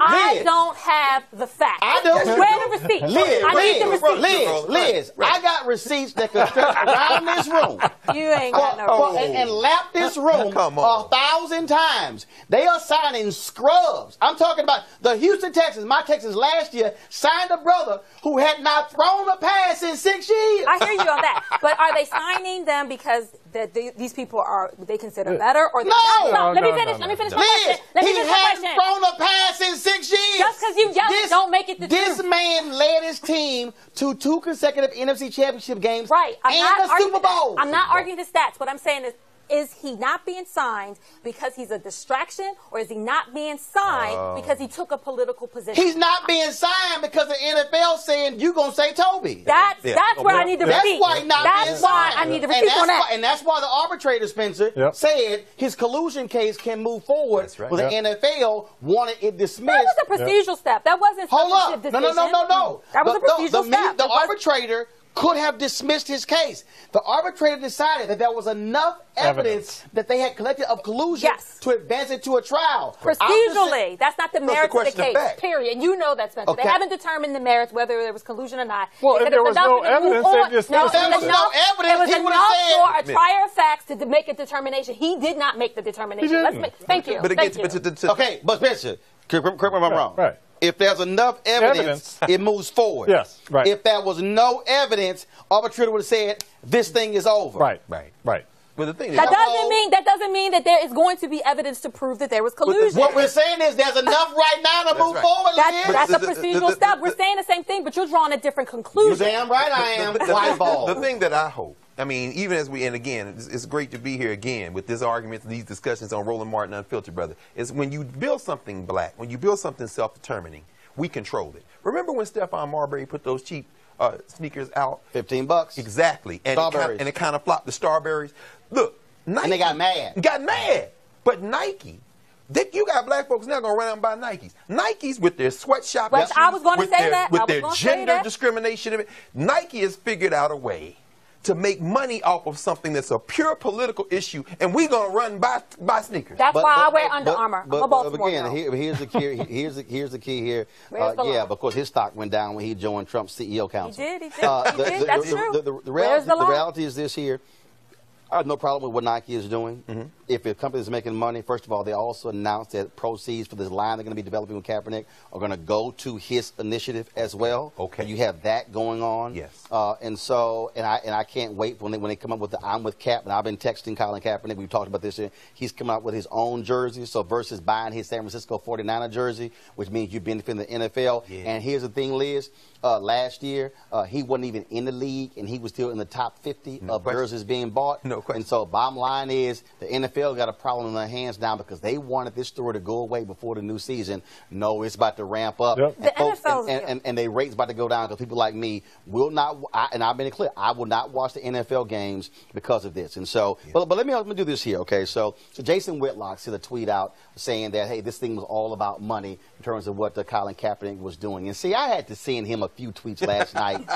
I don't have the facts. I do. Where the receipts? I need the receipts. Liz, I got receipts that could stretch around this room. You ain't got no receipts. And lap this room 1,000 times. They are signing scrubs. I'm talking about the Houston Texans, my Texans last year, signed a brother who had not thrown a pass in 6 years. I hear you on that. But are they signing them because these people are they consider better or no? Let me finish my question. He hasn't thrown a pass in 6 years. Just because you yell it don't make it the truth. This man led his team to 2 consecutive NFC Championship games and the Super Bowl. I'm not arguing the stats. What I'm saying is he not being signed because he's a distraction, or is he not being signed because he took a political position? He's not being signed because the NFL saying you gonna say Toby. That's where I need the receipt. That's why he's not being signed. That's why I need the receipt on that. And that's why the arbitrator, Spencer, said his collusion case can move forward. But the NFL wanted it dismissed. That was a procedural step. That wasn't hold up. Decision. No. That was a procedural step. The arbitrator could have dismissed his case. The arbitrator decided that there was enough evidence that they had collected of collusion to advance it to a trial. Procedurally, that's not the merits of the case, fact. period. You know that, Spencer. Okay. They haven't determined the merits, whether there was collusion or not. Well, if there was no evidence, they just no, dismissed it. It was enough for a trier of facts to make a determination. He did not make the determination. Thank you. But okay, but Spencer, correct me if I'm wrong. Right. If there's enough evidence, it moves forward. Yes, right. If there was no evidence, arbitrator would have said, this thing is over. Right. But the thing is, that doesn't mean that there is going to be evidence to prove that there was collusion. What we're saying is there's enough right now to move forward. That's a procedural step. We're saying the same thing, but you're drawing a different conclusion. You damn right I am. White ball. The thing that I hope, I mean, even as and again, it's great to be here again with this argument, these discussions on Roland Martin Unfiltered, brother, is when you build something black, when you build something self-determining, we control it. Remember when Stephon Marbury put those cheap sneakers out? $15. Exactly. And it kind of flopped, the Starberries. Look, Nike. And they got mad. Got mad. But Nike, you got black folks now going to run out and buy Nikes. Nikes with their sweatshop But I was going to say that. With their gender discrimination. Nike has figured out a way to make money off of something that's a pure political issue, and we're going to run buy sneakers. That's why I wear Under Armour. I'm a Baltimore girl. Here's the key. Here's the key here. Because his stock went down when he joined Trump's CEO council. He did. That's true. The reality is this here. I have no problem with what Nike is doing. If a company is making money, first of all, they also announced that proceeds for this line they're going to be developing with Kaepernick are going to go to his initiative as well. Okay. And you have that going on. Yes. And I can't wait when they come up with the I'm with Cap. And I've been texting Colin Kaepernick. We've talked about this. He's come out with his own jersey. So versus buying his San Francisco 49er jersey, which means you're benefiting the NFL. Yeah. And here's the thing, Liz. Last year, he wasn't even in the league, and he was still in the top 50 of jerseys being bought. No question. And so bottom line is the NFL got a problem in their hands now because they wanted this story to go away before the new season. No, it's about to ramp up. Yep. And their rates about to go down because people like me will not, and I've been clear, I will not watch the NFL games because of this. And so, but let me do this here, okay? So Jason Whitlock sent a tweet out saying that, hey, this thing was all about money in terms of what Colin Kaepernick was doing. And see, I had to send him a few tweets last night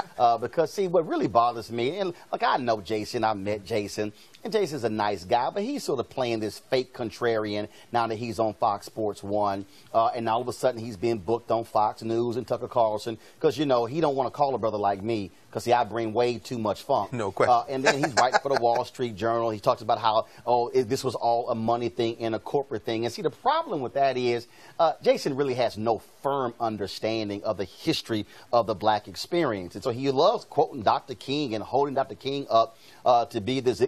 because, see, what really bothers me, and look, I know Jason, I met Jason, and Jason's a nice guy, but he's sort of playing this fake contrarian now that he's on Fox Sports 1, and all of a sudden he's being booked on Fox News and Tucker Carlson because, you know, he don't want to call a brother like me because, see, I bring way too much funk. No question. And then he's writing for the Wall Street Journal. He talks about how, this was all a money thing and a corporate thing. And see, the problem with that is Jason really has no firm understanding of the history of the black experience. And so he loves quoting Dr. King and holding Dr. King up to be this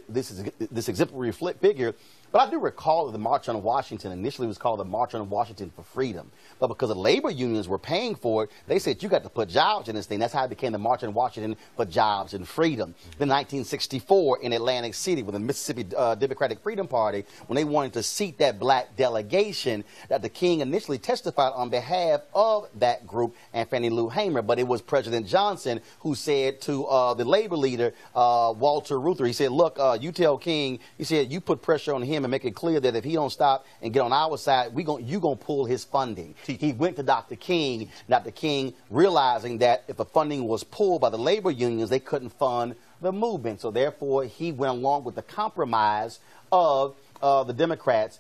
exemplary figure. But I do recall that the March on Washington initially was called the March on Washington for Freedom. But because the labor unions were paying for it, they said, you got to put jobs in this thing. That's how it became the March on Washington for Jobs and Freedom. Then 1964 in Atlantic City with the Mississippi Democratic Freedom Party, when they wanted to seat that black delegation, that the King initially testified on behalf of that group and Fannie Lou Hamer. But it was President Johnson who said to the labor leader, Walter Reuther, he said, look, you tell King, he said, you put pressure on him and make it clear that if he don't stop and get on our side, you gonna pull his funding. He went to Dr. King. Dr. King realizing that if the funding was pulled by the labor unions, they couldn't fund the movement. So therefore, he went along with the compromise of the Democrats,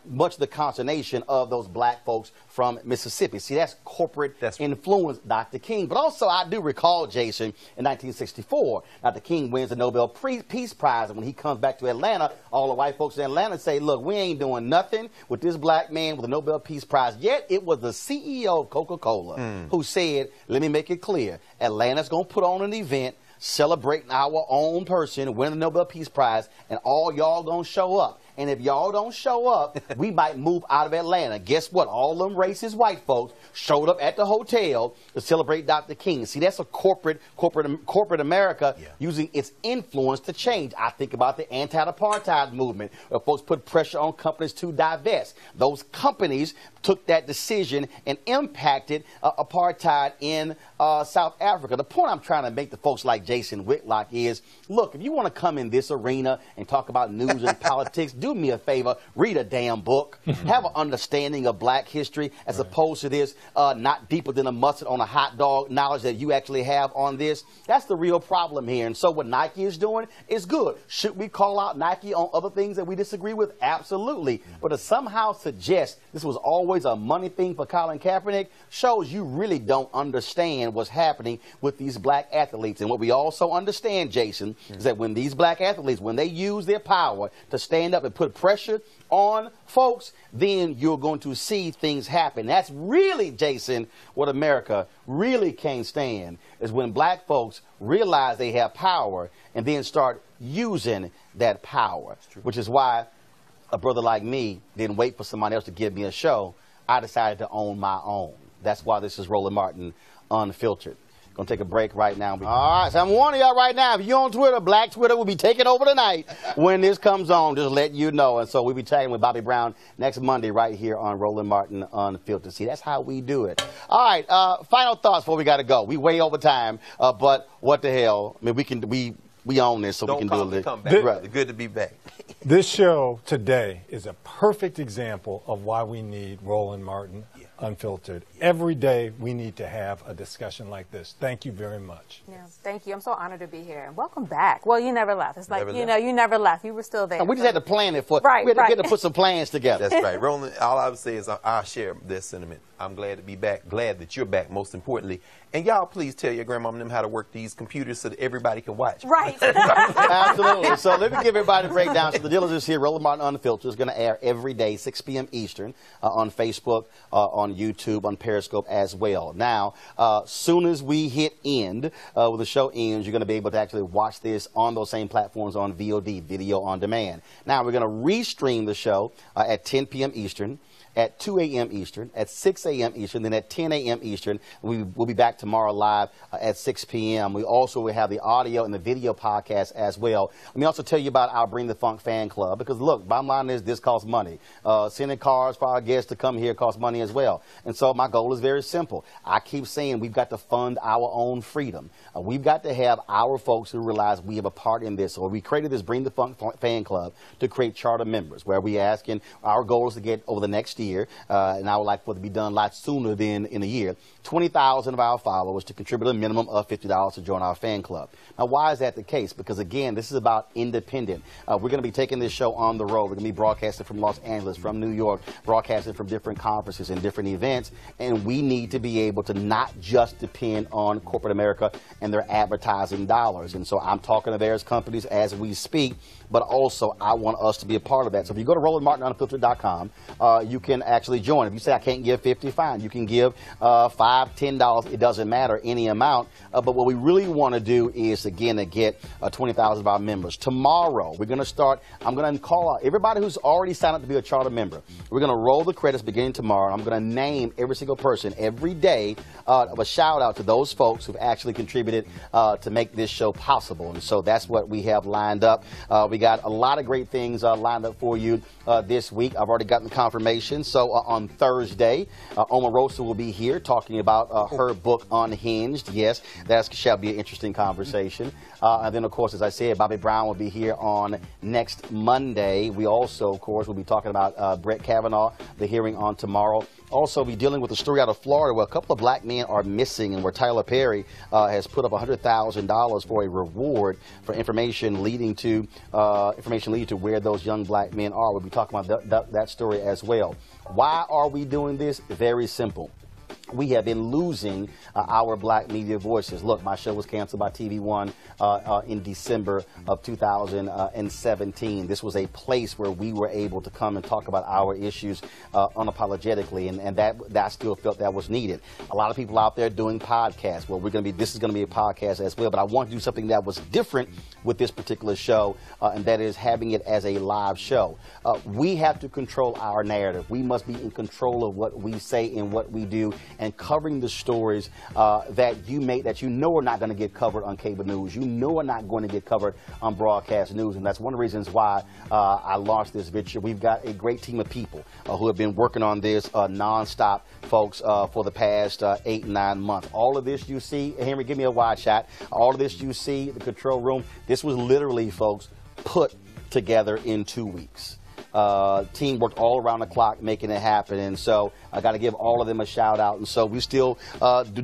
much to the consternation of those black folks from Mississippi. See, that's corporate influence, Dr. King. But also, I do recall, Jason, in 1964, Dr. King wins the Nobel Peace Prize. And when he comes back to Atlanta, all the white folks in Atlanta say, look, we ain't doing nothing with this black man with the Nobel Peace Prize. Yet, it was the CEO of Coca-Cola who said, let me make it clear, Atlanta's going to put on an event celebrating our own person, winning the Nobel Peace Prize, and all y'all going to show up. And if y'all don't show up, we might move out of Atlanta. Guess what? All them racist white folks showed up at the hotel to celebrate Dr. King. See, that's a corporate America using its influence to change. I think about the anti-apartheid movement, where folks put pressure on companies to divest. Those companies took that decision and impacted apartheid in South Africa. The point I'm trying to make to folks like Jason Whitlock is, look, if you want to come in this arena and talk about news and politics, do me a favor, read a damn book, have an understanding of black history as opposed to this not deeper than a mustard on a hot dog knowledge that you actually have on this. That's the real problem here. And so what Nike is doing is good. Should we call out Nike on other things that we disagree with? Absolutely. But to somehow suggest this was always a money thing for Colin Kaepernick shows you really don't understand what's happening with these black athletes. And what we also understand, Jason, is that when these black athletes, when they use their power to stand up and put pressure on folks, then you're going to see things happen. That's really, Jason, what America really can't stand, is when black folks realize they have power and then start using that power, which is why a brother like me didn't wait for somebody else to give me a show. I decided to own my own. That's why this is Roland Martin Unfiltered. Gonna take a break right now. All right, so I'm warning y'all right now, if you're on Twitter, Black Twitter will be taking over tonight when this comes on, just let you know. And so we'll be chatting with Bobby Brown next Monday right here on Roland Martin Unfiltered. See, that's how we do it. All right, final thoughts before we gotta go. We way over time, but what the hell? I mean, we own this, so we can do a little. Come back. Good to be back. This show today is a perfect example of why we need Roland Martin Unfiltered. Every day we need to have a discussion like this. Thank you very much. Yeah, thank you. I'm so honored to be here. And welcome back. Well, you never left. It's like, you know, you never left. You were still there. And we just had to plan it for, right, we had to get to put some plans together. That's right. Roland, all I would say is I share this sentiment. I'm glad to be back. Glad that you're back, most importantly. And y'all, please tell your grandmom and them how to work these computers so that everybody can watch. Right. Absolutely. So let me give everybody a breakdown. So the deal is this here. Roland Martin Unfiltered is going to air every day, 6 p.m. Eastern, on Facebook, on YouTube, on Periscope as well. Now, soon as we hit end, when the show ends, you're going to be able to actually watch this on those same platforms on VOD, Video on Demand. Now, we're going to restream the show at 10 p.m. Eastern, at 2 a.m. Eastern, at 6 a.m. Eastern, then at 10 a.m. Eastern. We'll be back tomorrow live at 6 p.m. We also will have the audio and the video podcast as well. Let me also tell you about our Bring the Funk fan club, because look, bottom line is this costs money. Sending cars for our guests to come here costs money as well. And so my goal is very simple. I keep saying we've got to fund our own freedom. We've got to have our folks who realize we have a part in this. So we created this Bring the Funk fan club to create charter members, where we asking, our goal is to get over the next year, and I would like for it to be done a lot sooner than in a year, 20,000 of our followers to contribute a minimum of $50 to join our fan club. Now, why is that the case? Because, again, this is about independent. We're going to be taking this show on the road. We're going to be broadcasting from Los Angeles, from New York, broadcasting from different conferences and different events, and we need to be able to not just depend on corporate America and their advertising dollars. And so I'm talking to various companies as we speak, but also I want us to be a part of that. So if you go to RolandMartinUnfiltered.com, you can actually join. If you say I can't give 50, fine. You can give $5, $10. It doesn't matter, any amount. But what we really want to do is, again, to get 20,000 of our members. Tomorrow, we're going to start. I'm going to call out everybody who's already signed up to be a charter member. We're going to roll the credits beginning tomorrow. I'm going to name every single person every day of a shout out to those folks who've actually contributed to make this show possible. And so that's what we have lined up. We got a lot of great things lined up for you this week. I've already gotten the confirmation. So on Thursday, Omarosa will be here talking about her book Unhinged. Yes, that shall be an interesting conversation. And then, of course, as I said, Bobby Brown will be here on next Monday. We also, of course, will be talking about Brett Kavanaugh, the hearing on tomorrow. Also, be dealing with a story out of Florida where a couple of black men are missing, and where Tyler Perry has put up $100,000 for a reward for information leading to where those young black men are. We'll be talking about that story as well. Why are we doing this? Very simple. We have been losing our black media voices. Look, my show was canceled by TV One in December of 2017. This was a place where we were able to come and talk about our issues unapologetically, and that I still felt that was needed. A lot of people out there doing podcasts. Well, this is going to be a podcast as well, but I want to do something that was different with this particular show, and that is having it as a live show. We have to control our narrative. We must be in control of what we say and what we do, and covering the stories that you know are not going to get covered on cable news. You know are not going to get covered on broadcast news, and that's one of the reasons why I launched this venture. We've got a great team of people who have been working on this nonstop, folks, for the past 8-9 months. All of this you see, Henry, give me a wide shot. All of this you see, the control room, this was literally, folks, put together in 2 weeks. team worked all around the clock making it happen, and so I got to give all of them a shout out. And so we still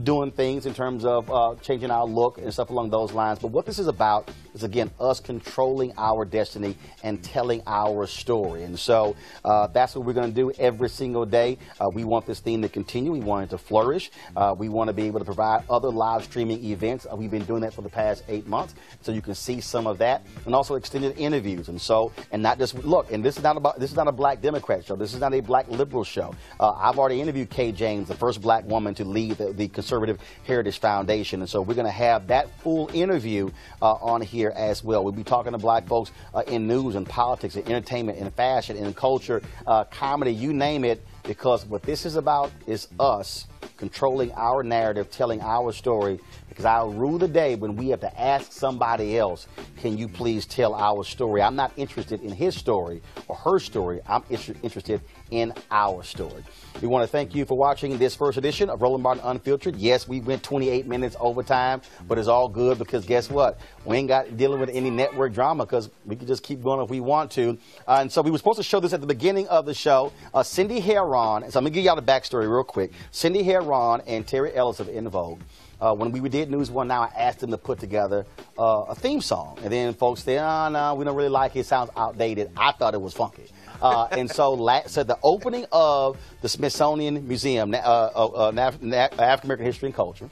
doing things in terms of changing our look and stuff along those lines. But what this is about is, again, us controlling our destiny and telling our story. And so that's what we're going to do every single day. We want this theme to continue. We want it to flourish. We want to be able to provide other live streaming events. We've been doing that for the past 8 months, so you can see some of that, and also extended interviews. And so, and not just look. And this is not a black Democrat show. This is not a black liberal show. I've already interviewed Kay James, the first black woman to lead the Conservative Heritage Foundation, and so we're going to have that full interview on here as well. We'll be talking to black folks in news and politics and entertainment and fashion and culture, comedy, you name it, because what this is about is us controlling our narrative, telling our story, because I'll rue the day when we have to ask somebody else, can you please tell our story? I'm not interested in his story or her story. I'm interested in our story. We want to thank you for watching this first edition of Roland Martin Unfiltered. Yes, we went 28 minutes over time, but it's all good because guess what? We ain't got dealing with any network drama because we can just keep going if we want to. And so we were supposed to show this at the beginning of the show. Cindy Heron, so I'm going to give y'all the backstory real quick. Cindy Heron and Terry Ellis of En Vogue. When we did News One Now, I asked them to put together a theme song. And then folks said, no, we don't really like it. It sounds outdated. I thought it was funky. And so the opening of the Smithsonian Museum of African American History and Culture,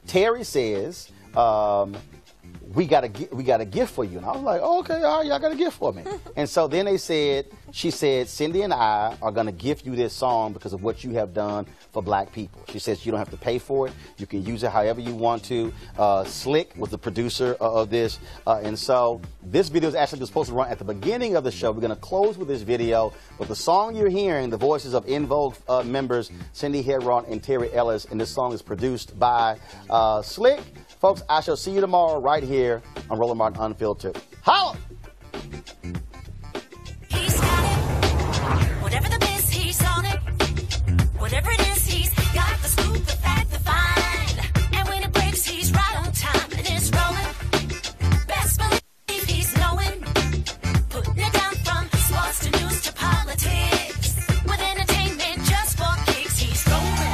Terry says, we got a gift for you. And I was like, oh, okay, all right, y'all got a gift for me. And so then she said, Cindy and I are going to gift you this song because of what you have done for black people. She says you don't have to pay for it. You can use it however you want to. Slick was the producer of this. And so this video is actually supposed to run at the beginning of the show. We're going to close with this video. But the song you're hearing, the voices of En Vogue members, Cindy Heron and Terry Ellis, and this song is produced by Slick. Folks, I shall see you tomorrow right here on Roland Martin Unfiltered. Holla! He's got it. Whatever the biz, he's on it. Whatever it is, he's got the scoop, the fact, the find. And when it breaks, he's right on time. And it's rolling. Best believe he's knowing. Putting it down from sports to news to politics. With entertainment just for kicks, he's rolling.